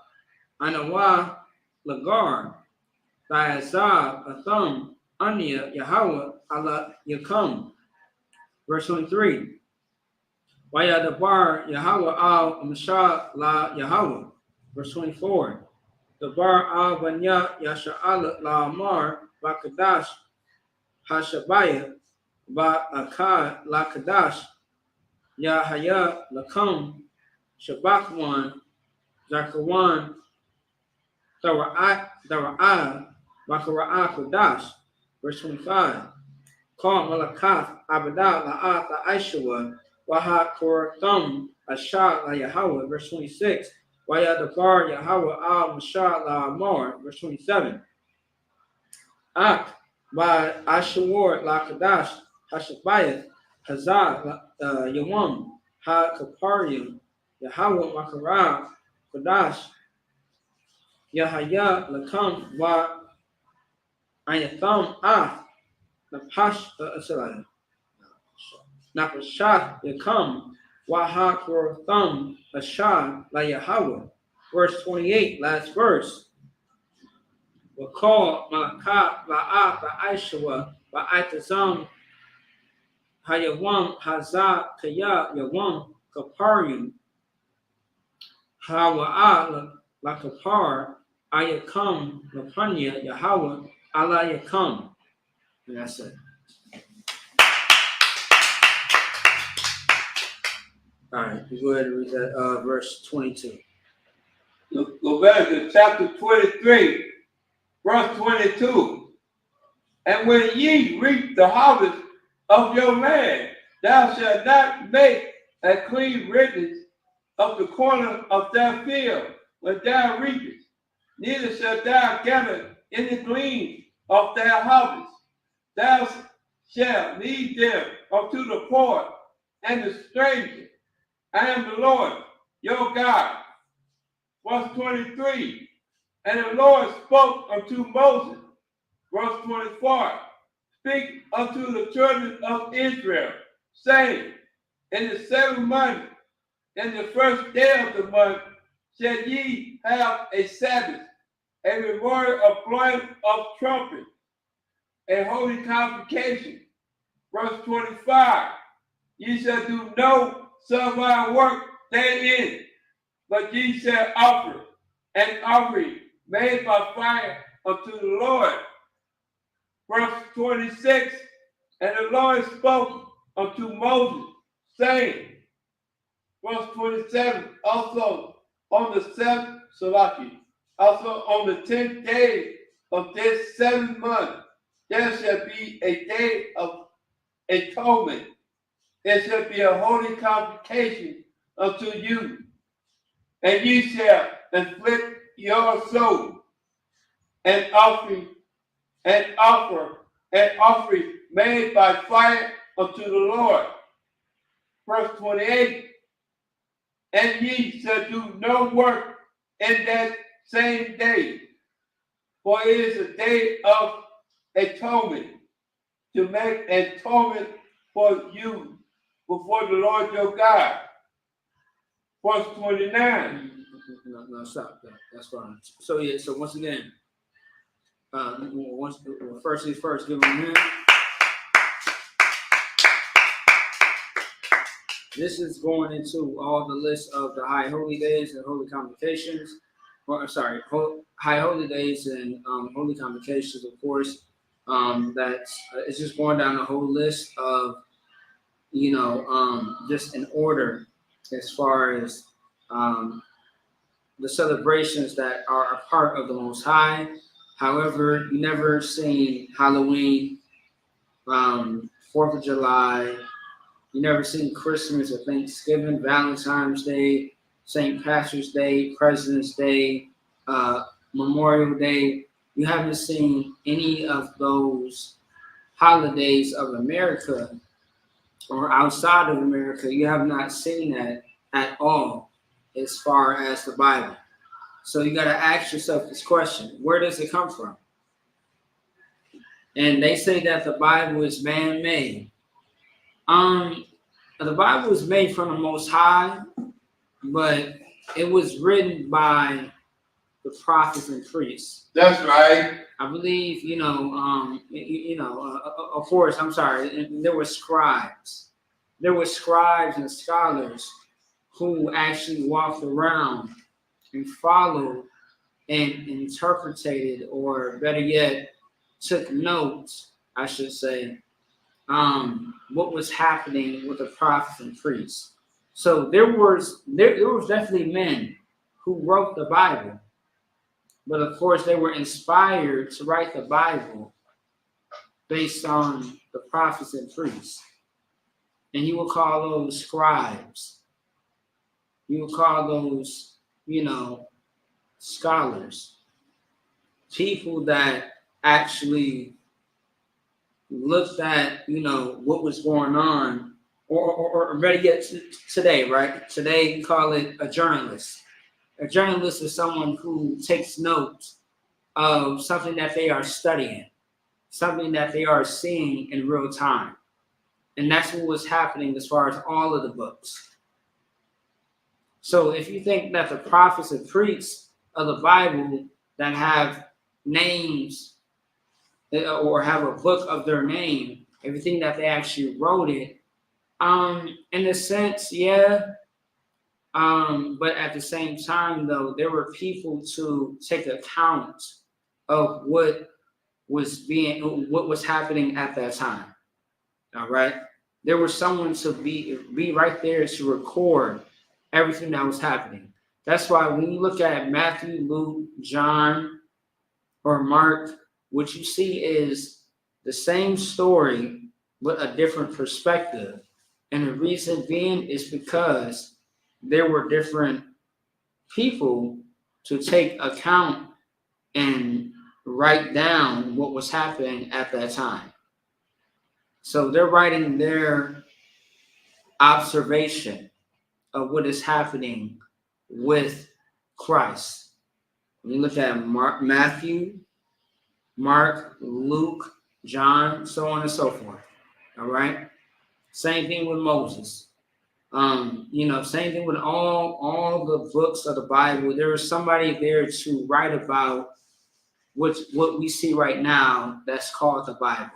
[SPEAKER 1] Anawa Lagar. Diazab Atham Anya Yahweh Allah Yakum. Verse 23. Wayadabar Yahweh al Mashah la Yahweh. Verse 24. The bar al Banya Yasha'ala la Amar Bakadash Hashabaya Ba Akad la Kadash Yahaya Lakum Shabakwan Zakawan Dara'ah Bakara'a Kodash. Verse 25. Call Malakath Abadah La'at Aishawa Waha Korathum Ashah La Yahweh. Verse 26. Wayadabar Yahweh Al Mashah La Amor. Verse 27. Ak by Ashawar La Kadash Hashabayah Hazah Yawam Ha Kaparium Yahweh Makara Kodash Yahaya Lakam Wa Ayatham Napashah Yakam Waha Korathum Ashah La Yahweh. Verse 28, last verse. Wakal Malakat La'at Aishawa Ba'atazam Hayawam Hazah Kaya Yawam Kaparium Hawa'a La Kapar Ayakam Lapanya Yahweh Allah Yakam. And that's it. All right, you go ahead and read that verse 22.
[SPEAKER 2] Leviticus chapter 23, verse 22. And when ye reap the harvest of your land, thou shalt not make a clean riddance of the corner of thy field when thou reapest, neither shalt thou gather in the glean of thy harvest. Thou shalt lead them unto the poor and the stranger. I am the Lord, your God. Verse 23. And the Lord spoke unto Moses. Verse 24. Speak unto the children of Israel, saying, in the 7th month, in the first day of the month, shall ye have a Sabbath, a memorial of blowing of trumpet, a holy convocation. Verse 25. Ye shall do no servile work therein, but ye shall offer an offering made by fire unto the Lord. Verse 26. And the Lord spoke unto Moses, saying, verse 27, also on the 7th, also on the 10th day of this 7th month, there shall be a day of atonement it shall be a holy convocation unto you, and ye shall inflict your soul, and offering an offering made by fire unto the Lord. Verse 28, and ye shall do no work in that same day, for it is a day of atonement, to make atonement for you before the Lord your God. Verse 29.
[SPEAKER 1] No, stop. That's fine. So yeah, so once again, first things first, give them a hand. This is going into all the list of the high holy days and holy convocations. High holy days and holy convocations, of course. That's it's just going down the whole list of just in order as far as the celebrations that are a part of the Most High. However, you never seen Halloween, 4th of July. You never seen Christmas or Thanksgiving, Valentine's Day, St. Patrick's Day, President's Day, Memorial Day. You haven't seen any of those holidays of America or outside of America. You have not seen that at all as far as the Bible. So you got to ask yourself this question: where does it come from? And they say that the Bible is man-made. The Bible was made from the Most High, but it was written by the prophets and priests.
[SPEAKER 2] That's right.
[SPEAKER 1] I believe, of course, I'm sorry, there were scribes. There were scribes and scholars who actually walked around and followed and interpreted, or better yet, took notes, I should say, what was happening with the prophets and priests. So there was definitely men who wrote the Bible, but of course they were inspired to write the Bible based on the prophets and priests. And you will call those scribes. You will call those, scholars. People that actually looked at, what was going on, or better yet, today, right? Today, you call it a journalist. A journalist is someone who takes notes of something that they are studying, something that they are seeing in real time. And that's what was happening as far as all of the books. So if you think that the prophets and priests of the Bible that have names or have a book of their name, everything that they actually wrote it, in a sense, yeah. But at the same time, though, there were people to take account of what was happening at that time. All right, there was someone to be right there to record everything that was happening. That's why when you look at Matthew, Luke, John, or Mark, what you see is the same story, but a different perspective. And the reason being is because there were different people to take account and write down what was happening at that time. So they're writing their observation of what is happening with Christ. When you look at Matthew, Mark, Luke, John, so on and so forth. All right. Same thing with Moses. Same thing with all the books of the Bible. There was somebody there to write about what we see right now that's called the Bible.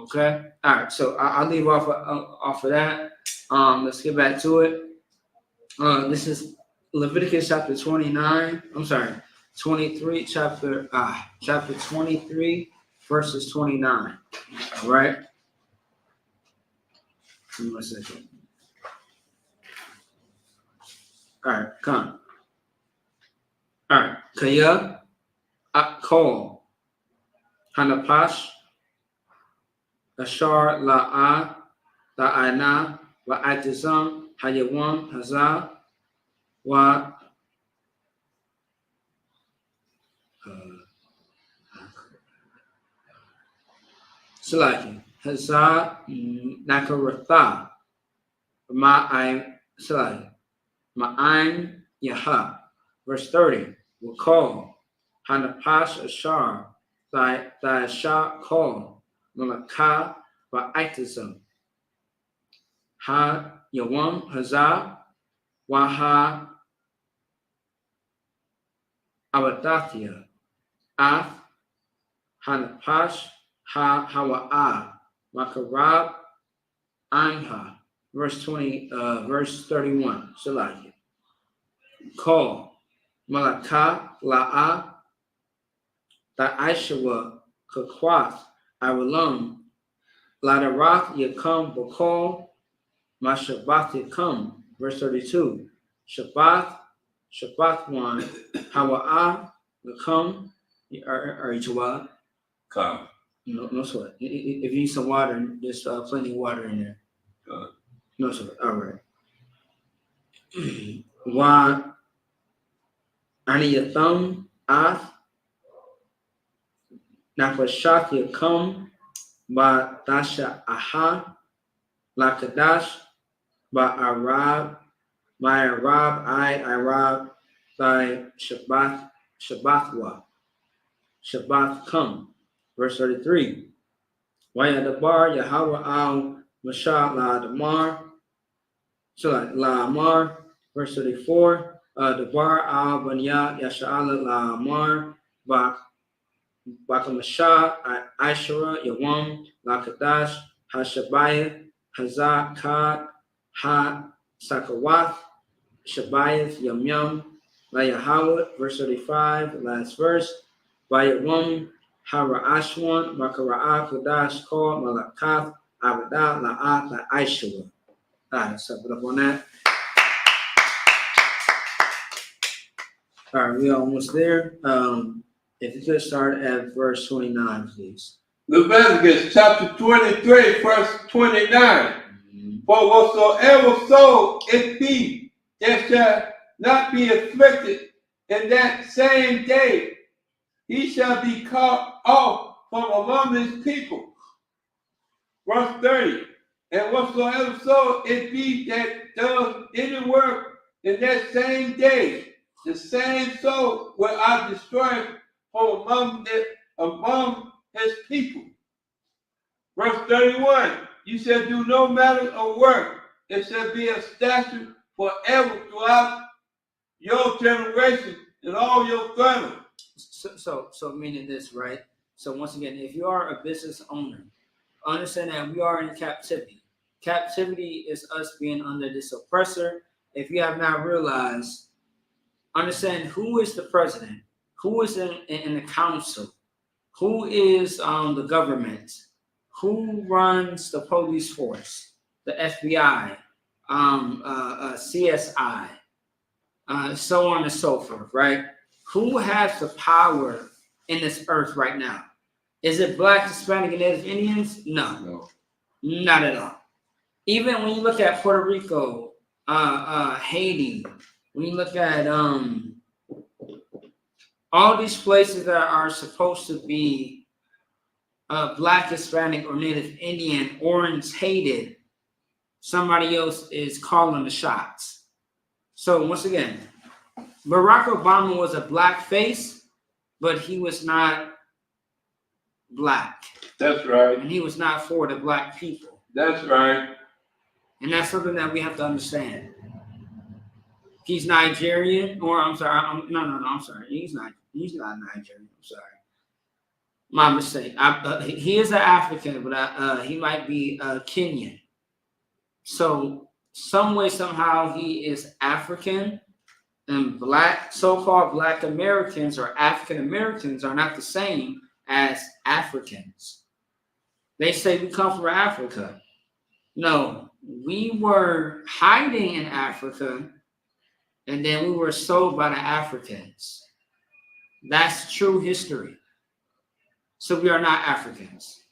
[SPEAKER 1] Okay. All right. So I'll leave off of that. Let's get back to it. This is Leviticus chapter 29. I'm sorry, 23. Chapter 23, verses 29. All right. Give me 1 second. All right, come. All right. Kaya, Akol, Hanapash, Ashar La'a, Ta'ana, wa Atizam, Hayawan, Hazar, wa Salaki, Hazar, Nakaratha, Ma'ai, Salaki, Ma'ain, Yaha. Verse 30, will call, Hanapash Ashar, thy Shah call, Malakah, wa Atizam, Ha Yawam, Hazar, Waha Abadathia, Ath, Hanapash, Ha Hawa'a, Makarab, Anha. Verse 31. Salaki. Call. Malakah, La'a, Ta'aishawa, Kakwath, Awalam, Ladarath, Yakam, Bakal, Mashabath, Yakam. Verse 32. Shabbath 1, Hawa'a, Yakam, or Jawad.
[SPEAKER 2] Come.
[SPEAKER 1] No sweat. If you need some water, there's plenty of water in there. No sweat. All right. Wa Aniyatham Ath Nafashat Yakam Ba Dasha Aha Lakadash Ba Arab I Arab Thy Shabbathwa Shabbath come. Verse 33. Wayadabar Yahweh al Mashah la Damar. So la Amar. Verse 34. Dabar al Banya Yasha'ala la Amar. Bakamashah Aishara Yawam la Kadash Hashabayah Hazak Kad Ha Sakawath Shabayah Yum Yum La Yahweh. Verse 35. Last verse. Bayawam Hara Ashwan, Makara'a, Kadash, Kor, Malakath, Abadah, La'at, Aishua. All right, so put up on that. All right, we're almost there. If you could start at verse 29, please.
[SPEAKER 2] Leviticus chapter 23, verse 29. Mm-hmm. For whatsoever soul it be, it shall not be afflicted in that same day. He shall be cut off from among his people. Verse 30. And whatsoever soul it be that does any work in that same day, the same soul will I destroy from among his people. Verse 31. You shall do no matter of work. It shall be a statute forever throughout your generation and all your family.
[SPEAKER 1] So meaning this, right? So once again, if you are a business owner, understand that we are in captivity. Captivity is us being under this oppressor. If you have not realized, understand who is the president, who is in the council, who is the government, who runs the police force, the FBI, CSI, so on and so forth, right? Who has the power in this earth right now? Is it Black, Hispanic, and Native Indians? No, not at all. Even when you look at Puerto Rico, Haiti, when you look at all these places that are supposed to be Black, Hispanic, or Native Indian, orange-hated, somebody else is calling the shots. So once again, Barack Obama was a black face, but he was not Black.
[SPEAKER 2] That's right.
[SPEAKER 1] And he was not for the Black people.
[SPEAKER 2] That's right.
[SPEAKER 1] And that's something that we have to understand. He's Nigerian, or I'm sorry, I'm sorry. He's not Nigerian. I'm sorry. My mistake. He is an African, but he might be Kenyan. So some way, somehow, he is African, and Black, so-called Black Americans or African Americans are not the same as Africans. They say we come from Africa. No, we were hiding in Africa, and then we were sold by the Africans. That's true history. So we are not Africans.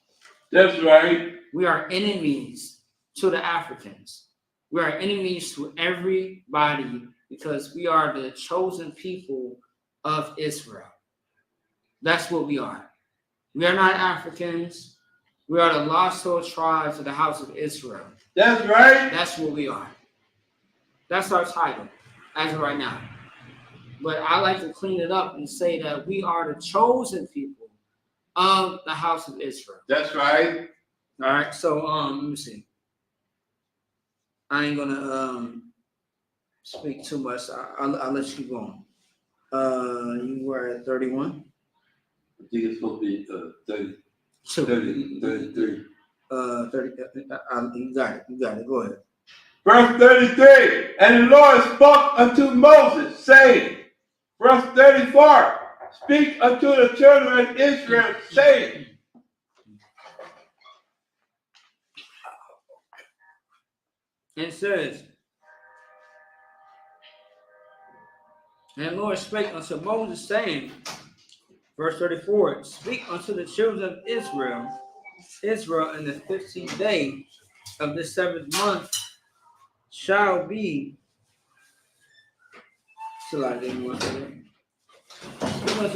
[SPEAKER 2] That's right.
[SPEAKER 1] We are enemies to the Africans. We are enemies to everybody because we are the chosen people of Israel. That's what we are. We are not Africans. We are the lost soul tribes of the house of Israel.
[SPEAKER 2] That's right.
[SPEAKER 1] That's what we are. That's our title as of right now. But I like to clean it up and say that we are the chosen people of the house of Israel.
[SPEAKER 2] That's right.
[SPEAKER 1] All right. So let me see. I ain't gonna speak too much. I'll let you keep going. You were at 31.
[SPEAKER 2] I think it's supposed to be 30,
[SPEAKER 1] So
[SPEAKER 2] 30, 33.
[SPEAKER 1] 30. You got it. You got it. Go ahead.
[SPEAKER 2] Verse 33. And the Lord spoke unto Moses, saying, verse 34. Speak unto the children of Israel, saying.
[SPEAKER 1] It says, and the Lord spake unto Moses, saying, verse 34, speak unto the children of Israel in the 15th day of this 7th month shall be. Speak unto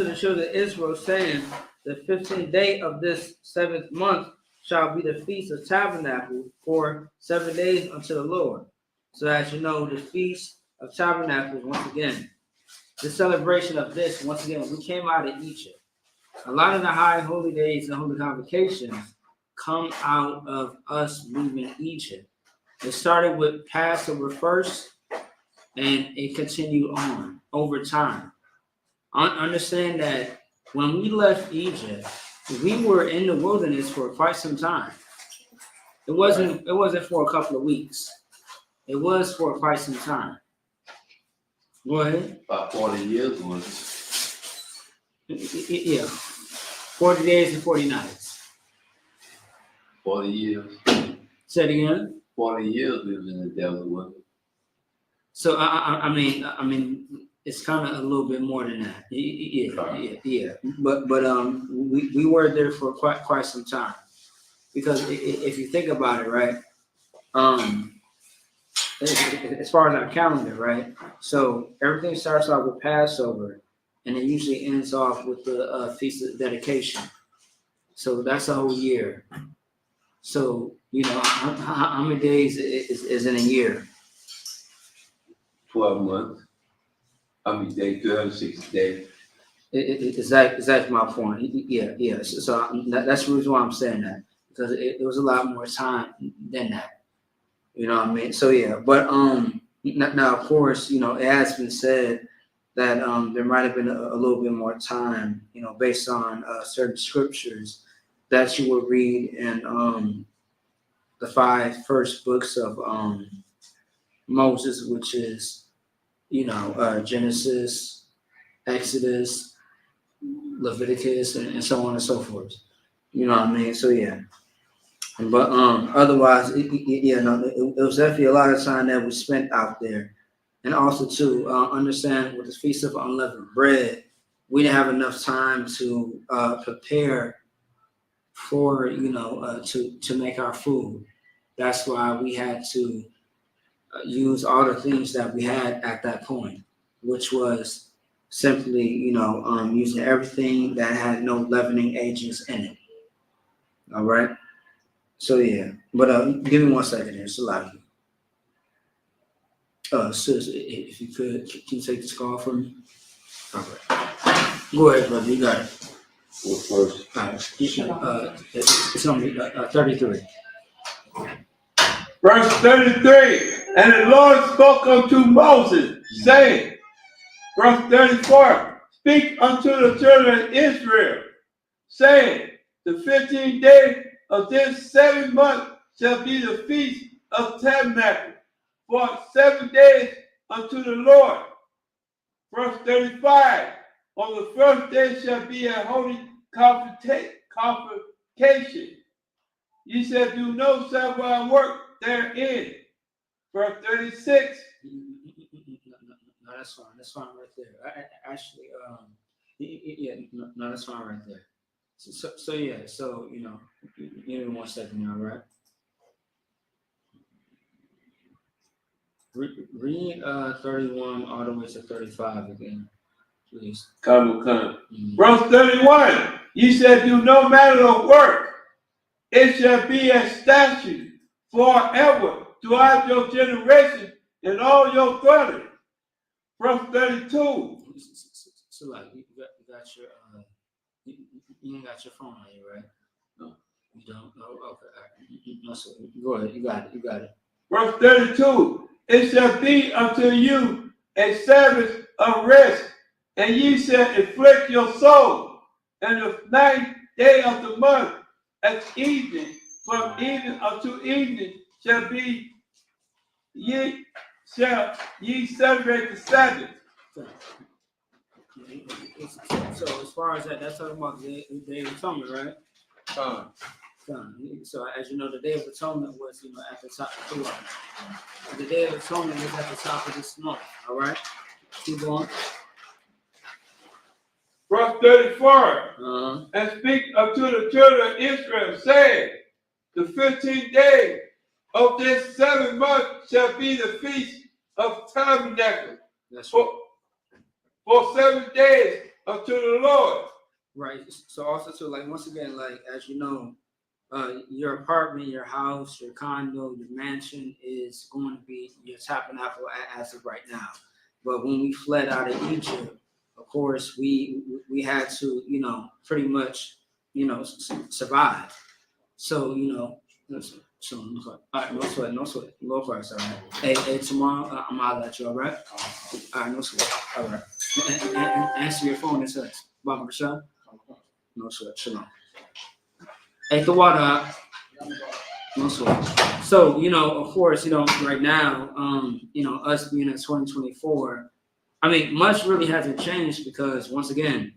[SPEAKER 1] the children of Israel, saying, the 15th day of this 7th month shall be the feast of tabernacles for 7 days unto the Lord. So as you know, the feast of tabernacles, once again, the celebration of this, once again, we came out of Egypt. A lot of the high holy days and holy convocations come out of us leaving Egypt. It started with Passover first, and it continued on over time. Understand that when we left Egypt, we were in the wilderness for quite some time. It wasn't for a couple of weeks. It was for quite some time. Go ahead.
[SPEAKER 2] About 40 years was
[SPEAKER 1] it? Yeah. 40 days and 40 nights.
[SPEAKER 2] 40 years.
[SPEAKER 1] Say it again.
[SPEAKER 2] 40 years we was in the desert, wasn't it?
[SPEAKER 1] So I mean, it's kind of a little bit more than that. Yeah. But we were there for quite some time, because if you think about it, right, as far as our calendar, right, so everything starts off with Passover, and it usually ends off with the Feast of Dedication. So that's a whole year. So how many days is in a year?
[SPEAKER 2] 12 months. How many days? 360 days.
[SPEAKER 1] Exactly my point. Yeah. So that's the reason why I'm saying that, because it was a lot more time than that. You know what I mean? So yeah, but now of course, it has been said that there might have been a little bit more time, based on certain scriptures that you will read in the 5 first books of Moses, which is Genesis, Exodus, Leviticus, and so on and so forth. You know what I mean? So yeah. But otherwise, it was definitely a lot of time that we spent out there. And also to understand, with the Feast of Unleavened Bread, we didn't have enough time to prepare for to make our food. That's why we had to use all the things that we had at that point, which was simply using everything that had no leavening agents in it. All right. So yeah, but give me 1 second here. It's a lot of you. Sis, if you could, can you take this call for me? All right. Go ahead, brother. You got it.
[SPEAKER 2] What first?
[SPEAKER 1] All right. It's only 33.
[SPEAKER 2] Verse 33. And the Lord spoke unto Moses, saying, verse 34. Speak unto the children of Israel, saying, the 15th day of this 7th month shall be the feast of tabernacles for 7 days unto the Lord. Verse 35. On the first day shall be a holy convocation. Ye shall do no servile work therein. Verse 36.
[SPEAKER 1] No, that's fine. That's fine right there. Actually, no, that's fine right there. So yeah. So give me 1 second now, right?
[SPEAKER 3] Read 31 all the way to 35 again, please.
[SPEAKER 2] Come. Verse 31. Ye shall do no manner of work. It shall be a statute forever throughout your generation in all your dwellings. Verse 32.
[SPEAKER 3] So like you got your you ain't got your phone on you, right?
[SPEAKER 2] No.
[SPEAKER 3] You don't? Oh, okay. No, so go ahead. You got it.
[SPEAKER 2] Verse 32. It shall be unto you a Sabbath of rest, and ye shall afflict your soul. And the 9th day of the month at evening, from evening unto evening, shall be ye celebrate the Sabbath.
[SPEAKER 3] So as far as that's talking about the Day of Atonement, right? So as you know, the Day of Atonement was, at the top of the month. The Day of Atonement was at the top of this month. All right, keep going.
[SPEAKER 2] Verse 34. And speak unto the children of Israel, saying, the 15th day of this 7th month shall be the feast of Tabernacles.
[SPEAKER 3] That's right.
[SPEAKER 2] For 7 days unto the Lord.
[SPEAKER 3] Right. So also too, like once again, like as you know, your apartment, your house, your condo, your mansion is going to be your tabernacle as of right now. But when we fled out of Egypt, of course, we had to, pretty much, survive. So, so all right, no sweat. Low price, all right. Hey, tomorrow I'm gonna let you, all right? All right, no sweat. All right. And answer your phone. It says, Baba Rashad. No sweat. Shalom. Hey, the water up. No sweat. So, of course, right now, us being in 2024, I mean, much really hasn't changed because once again,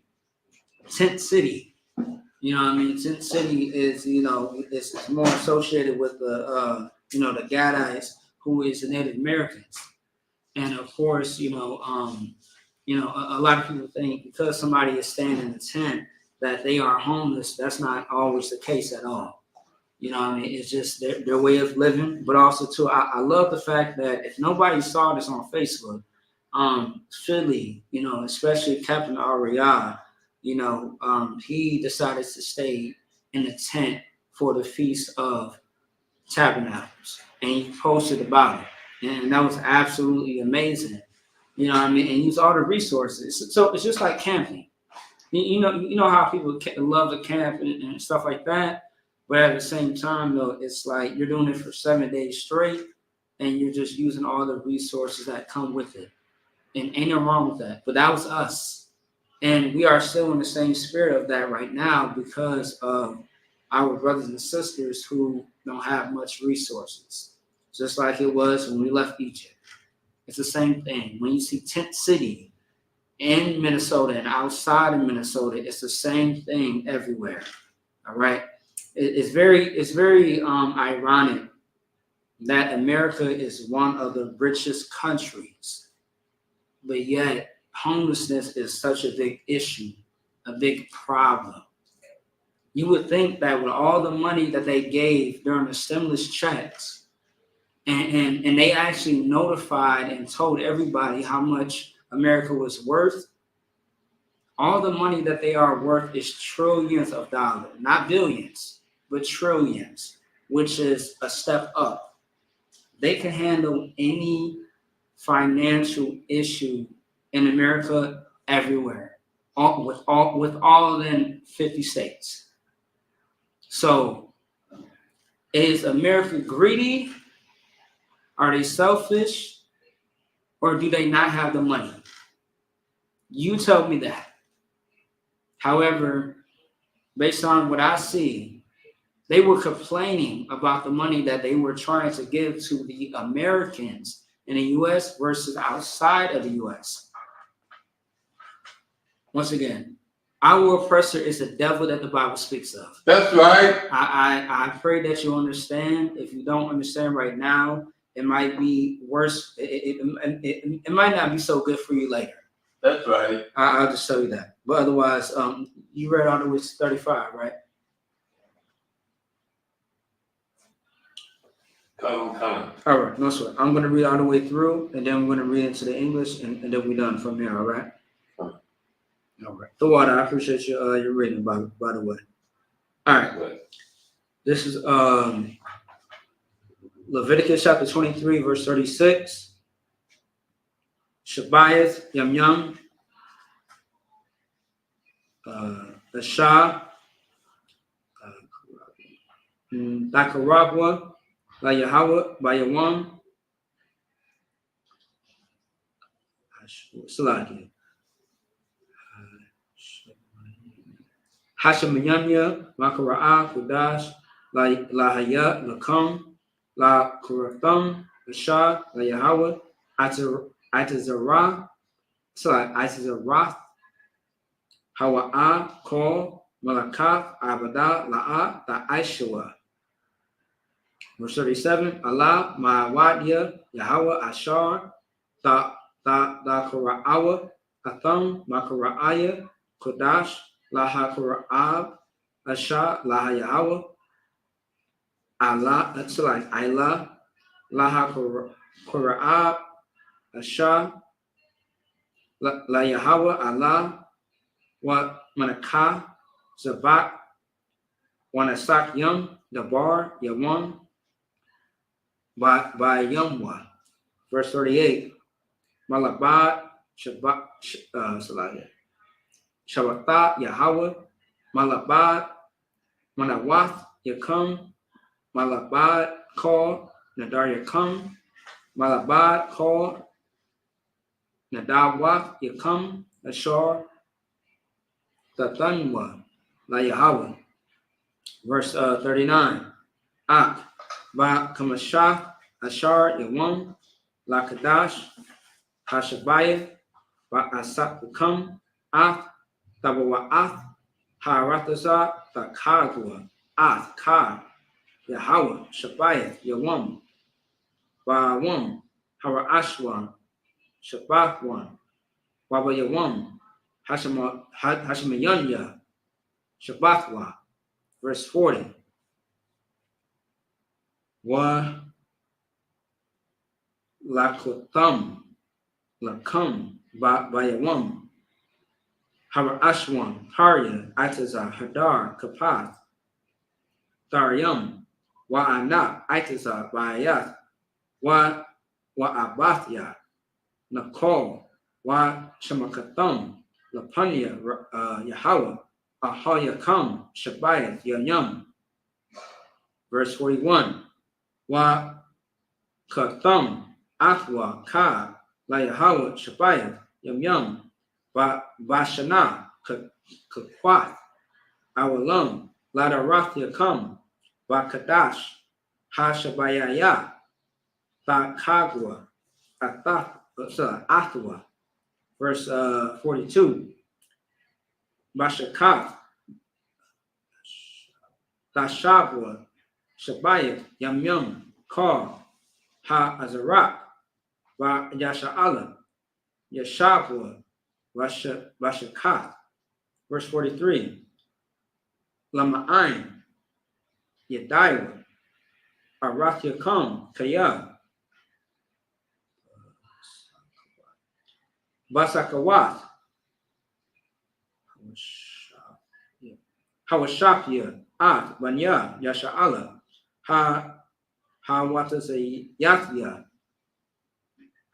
[SPEAKER 3] Tent City, Tent City is, it's more associated with the, the Gadites, who is the Native Americans. And of course, a lot of people think because somebody is staying in a tent that they are homeless. That's not always the case at all. It's just their way of living. But also, too, I love the fact that if nobody saw this on Facebook, Philly, especially Captain Ariah, he decided to stay in the tent for the Feast of Tabernacles. And he posted about it. And that was absolutely amazing. And use all the resources. So it's just like camping. You know how people love to camp and stuff like that. But at the same time, though, it's like you're doing it for 7 days straight, and you're just using all the resources that come with it. And ain't no wrong with that. But that was us. And we are still in the same spirit of that right now because of our brothers and sisters who don't have much resources. Just like it was when we left Egypt. It's the same thing. When you see Tent City in Minnesota and outside of Minnesota, it's the same thing everywhere. All right. It's very ironic that America is one of the richest countries, but yet homelessness is such a big issue, a big problem. You would think that with all the money that they gave during the stimulus checks, and they actually notified and told everybody how much America was worth, all the money that they are worth is trillions of dollars, not billions, but trillions, which is a step up. They can handle any financial issue in America everywhere, with all in 50 states. So, is America greedy? Are they selfish? Or do they not have the money? You tell me that. However, based on what I see, they were complaining about the money that they were trying to give to the Americans in the U.S. versus outside of the U.S. Once again, our oppressor is the devil that the Bible speaks of.
[SPEAKER 2] That's right.
[SPEAKER 3] I pray that you understand. If you don't understand right now, it might be worse. It might not be so good for you later.
[SPEAKER 2] That's right.
[SPEAKER 3] I'll just tell you that. But otherwise, you read all the way to 35, right?
[SPEAKER 2] Come.
[SPEAKER 3] All right, no sweat. I'm gonna read all the way through, and then we're gonna read into the English, and then we're done from there. All right.
[SPEAKER 2] Fine.
[SPEAKER 3] All right. The water. I appreciate your reading. By the way. All right.
[SPEAKER 2] But
[SPEAKER 3] This is Leviticus chapter 23, verse 36. Shabayas, Yam, Asha, Dakarabwa, La Yahweh, Bayawam, Salaki, Hashemayanya, Makara'a, Kudash, La Hayat, Lakam, La Kuratham, Asha, La Yahweh, Atazarah, Atazarath, Hawa'a, Kol, Malakath, Abada, La'a, Aishua. Verse 37, Allah, Ma'awadya, Yahweh, Ashar, Kura'awa, Atham, Makura'aya, Kodash, Laha Kura'ab, Ashar, Laha Yahweh, Allah, that's like Allah, Laha Kura'ab, Ashar, La Yahweh, Allah, Wa Manakah, Zabak, Wanasak Yum, Dabar, Yawam, by Yumwa. Verse 38, Malabad, Shabbat, Yahweh, Malabad, Manawath, Yakam, Malabad, Call, Nadar Yakam, Malabad, Call, Nadawath, Yakam, Ashar, Tatanwa, La Yahweh. Verse 39, Ak, Ba Kamashah, Ashar, Yawam, La Kadash, Hashabaya, Ba Asapukam, Ath, Tabawa'ath, Haratazah, Takagua, Ath, Ka, Yahweh, Shabaya, Yawam, Ba'awam, Harashwan, Shabbathwan, Baba Yawam, Hashemayanya, Shabbathwa. Verse 40, Wa Lakutam, Lakam, Bayawam, Harashwan, Harya, Atazah, Hadar, Kapath, Tharyam, Wa'anak, Atazah, Bayath, Wa'abathya, Nakol, Shemakatham, Lapanya, Yahweh, Ahayakam, Shabayat, Yanyam. Verse 41, Wa Katham, Athwa, Ka, La Yahweh, Shabayat, Yamyam, Vashana, Kakwath, Awalam, Ladarath Yakam, Vakadash, Hashabayaya, Thakagwa, Athwa. Verse 42, Bashakath, Tashabwa, Shabayat, Yamyam, Kar, Ha-Azarak, Yasha'ala, Yashabwa, Vashakath. Verse 43, Lama'ain, Yedaiwa, Arath Yakam, Kaya, Basakawath, Hawashapya, At, Banya, Yasha'ala, Watasayatya,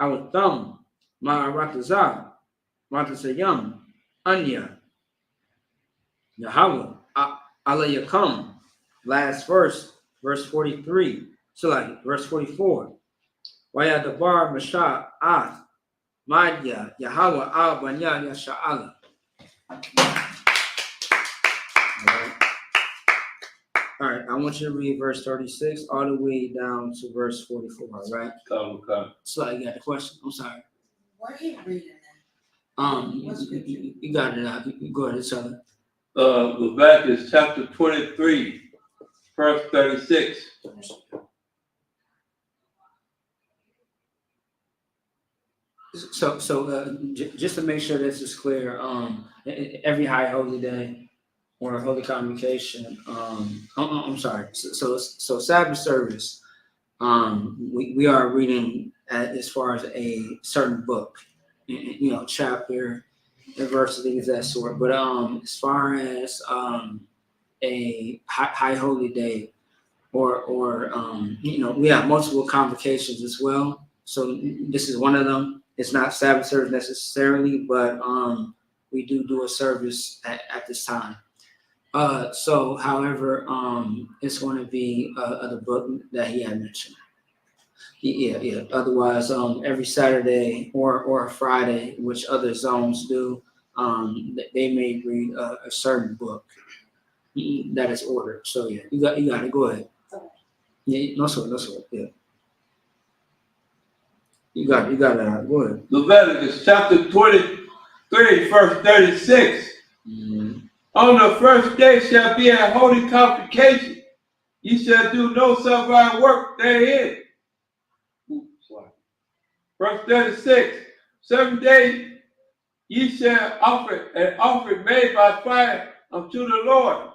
[SPEAKER 3] Awatham, Ma'aratazah, Watasayam, Anya, Yahweh, Alayakam. Last verse, verse 43. So like verse 44. Wayadabar Masha Ath, Madya, Yahweh, Banya, Yasha'ala. All right, I want you to read verse 36 all the way down to verse 44, all right?
[SPEAKER 2] come.
[SPEAKER 3] So you got the question? I'm sorry.
[SPEAKER 4] What are you reading?
[SPEAKER 3] You got it out. You go ahead, tell it.
[SPEAKER 2] Leviticus chapter 23, verse 36.
[SPEAKER 3] So just to make sure this is clear, every high holy day or holy convocation, I'm sorry. So Sabbath service, we are reading as far as a certain book, chapter and verse, things of that sort. But as far as a high holy day, or we have multiple convocations as well. So this is one of them. It's not Sabbath service necessarily, but we do a service at this time. So, however, it's going to be the book that he had mentioned. Yeah. Otherwise, every Saturday or Friday, which other zones do, they may read a certain book that is ordered. So yeah, you got to go ahead. Yeah, no sweat. Yeah, you got to go ahead.
[SPEAKER 2] Leviticus chapter 23, verse 36.
[SPEAKER 3] Mm-hmm.
[SPEAKER 2] On the first day shall be a holy convocation. Ye shall do no servile work therein. Verse 36. 7 days ye shall offer an offering made by fire unto the Lord.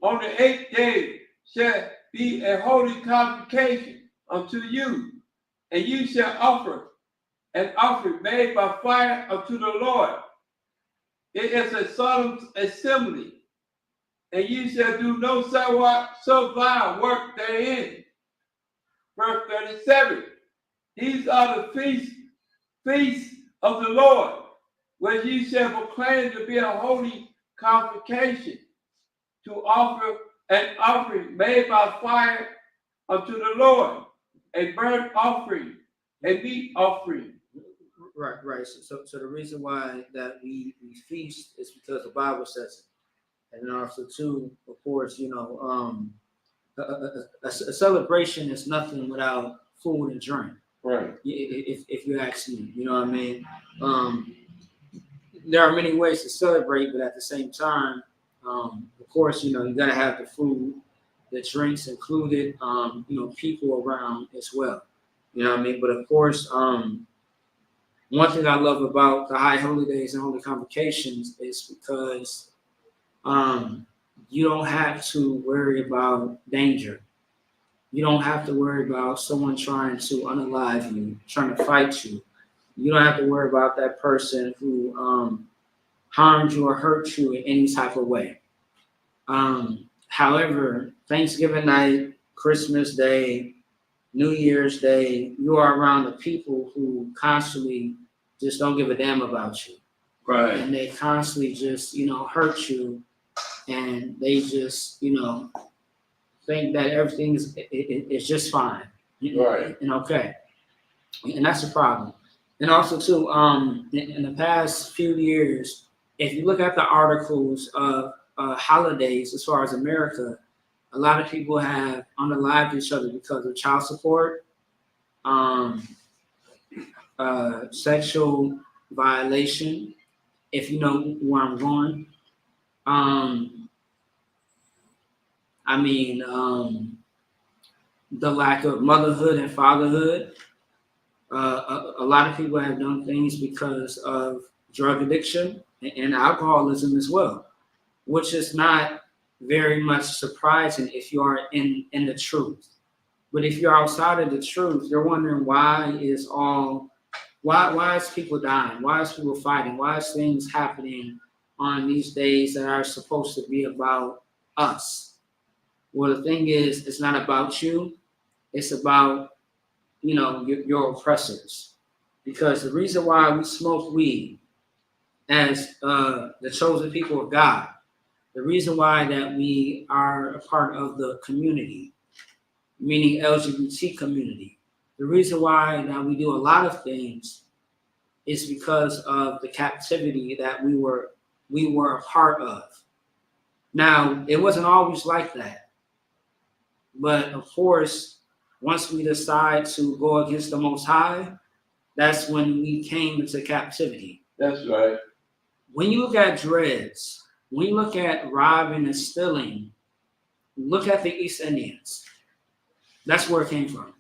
[SPEAKER 2] On the 8th day shall be a holy convocation unto you, and you shall offer an offering made by fire unto the Lord. It is a solemn assembly, and you shall do no servile work therein. Verse 37. These are the feasts of the Lord, where ye shall proclaim to be a holy convocation, to offer an offering made by fire unto the Lord, a burnt offering, a meat offering.
[SPEAKER 3] Right. So the reason why that we feast is because the Bible says it, and then also too, of course, a celebration is nothing without food and drink.
[SPEAKER 2] Right.
[SPEAKER 3] If you ask me, you know what I mean. There are many ways to celebrate, but at the same time, of course, you gotta have the food, the drinks included, people around as well. You know what I mean? But of course, one thing I love about the high holy days and holy convocations is because you don't have to worry about danger. You don't have to worry about someone trying to unalive you, trying to fight you. You don't have to worry about that person who harmed you or hurt you in any type of way. However, Thanksgiving night, Christmas Day, New Year's Day, you are around the people who constantly just don't give a damn about you.
[SPEAKER 2] Right.
[SPEAKER 3] And they constantly just, hurt you, and they just, think that everything is just fine.
[SPEAKER 2] Right.
[SPEAKER 3] And okay. And that's the problem. And also too, in the past few years, if you look at the articles of holidays as far as America, a lot of people have unalived each other because of child support, sexual violation, if you know where I'm going. The lack of motherhood and fatherhood. A lot of people have done things because of drug addiction and alcoholism as well, which is not very much surprising if you are in the truth. But if you're outside of the truth, you're wondering why is people dying? Why is people fighting? Why is things happening on these days that are supposed to be about us? Well, the thing is, it's not about you. It's about, your oppressors. Because the reason why we smoke weed as the chosen people of God, the reason why that we are a part of the community, meaning LGBT community, the reason why that we do a lot of things is because of the captivity that we were a part of. Now, it wasn't always like that. But of course, once we decide to go against the Most High, that's when we came into captivity.
[SPEAKER 2] That's right.
[SPEAKER 3] When you look at dreads, when you look at robbing and stealing, look at the East Indians. That's where it came from.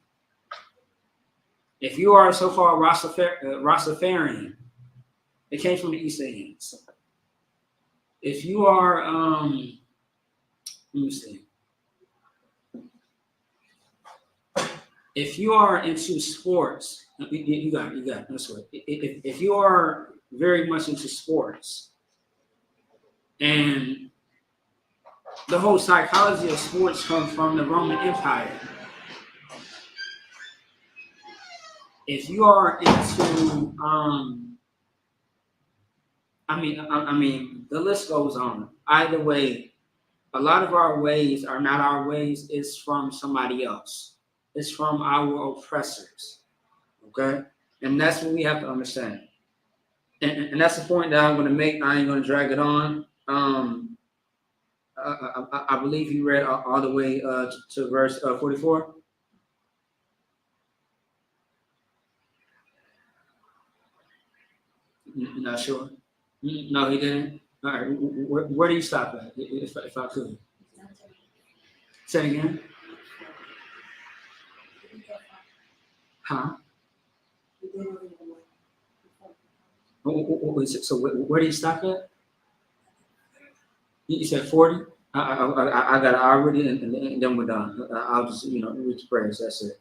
[SPEAKER 3] If you are a so-called Rastafarian, it came from the East Indians. If you are, let me see. if you are into sports, you got it. That's right. If you are very much into sports, and the whole psychology of sports comes from the Roman Empire. If you are into, I mean, the list goes on. Either way, a lot of our ways are not our ways. It's from somebody else. It's from our oppressors. Okay, and that's what we have to understand. And that's the point that I'm going to make. I ain't going to drag it on. I believe you read all the way to verse 44. Not sure. No, he didn't. All right, where do you stop at? If I could. Say it again. Huh? So where do you stop at? You said 40? I got it already, and then we're done. I'll just, read the prayers. That's it.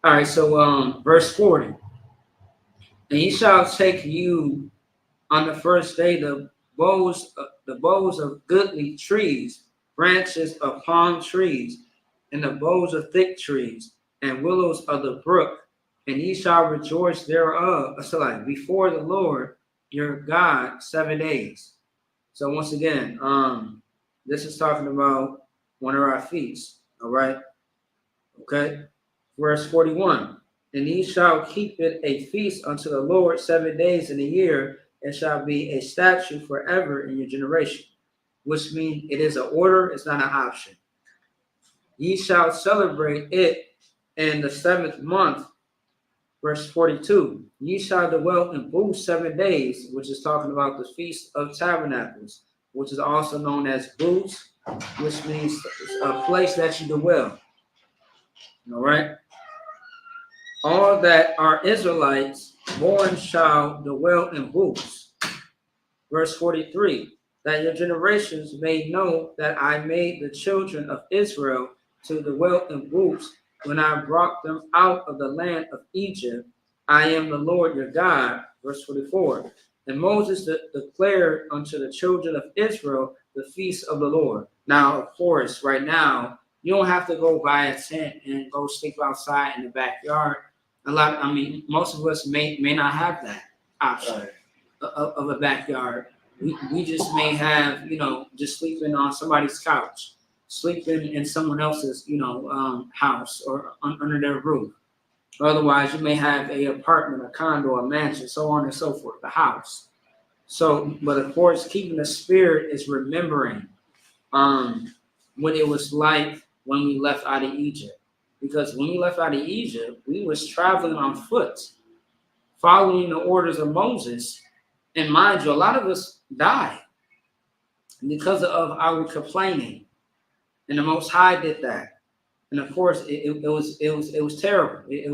[SPEAKER 3] All right, so verse 40. And he shall take you on the first day the boughs of goodly trees, branches of palm trees, and the boughs of thick trees, and willows of the brook, and ye shall rejoice thereof, before the Lord your God 7 days. So once again, this is talking about one of our feasts. All right. Okay. Verse 41. And ye shall keep it a feast unto the Lord 7 days in a year, and shall be a statute forever in your generation. Which means it is an order, it's not an option. Ye shall celebrate it in the 7th month. Verse 42. Ye shall dwell in booths 7 days, which is talking about the Feast of Tabernacles, which is also known as booths, which means a place that you dwell. All right. All that are Israelites born shall dwell in booths. Verse 43, that your generations may know that I made the children of Israel to dwell in booths when I brought them out of the land of Egypt. I am the Lord your God. Verse 44, and Moses declared unto the children of Israel the feast of the Lord. Now, of course, right now, you don't have to go buy a tent and go sleep outside in the backyard. Most of us may not have that option of a backyard. We just may have, just sleeping on somebody's couch, sleeping in someone else's, house or under their roof. Otherwise, you may have a apartment, a condo, a mansion, so on and so forth, the house. So, but of course, keeping the spirit is remembering what it was like when we left out of Egypt. Because when we left out of Egypt, we was traveling on foot, following the orders of Moses. And mind you, a lot of us died because of our complaining. And the Most High did that. And of course, it was terrible. It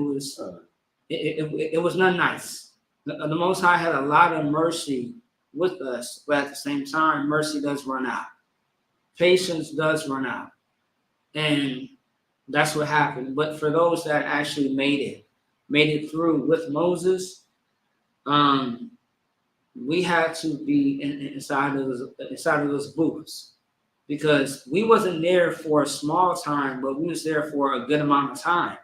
[SPEAKER 3] was not nice. The Most High had a lot of mercy with us, but at the same time, mercy does run out. Patience does run out. And that's what happened. But for those that actually made it through with Moses, we had to be inside of those booths, because we wasn't there for a small time, but we was there for a good amount of time.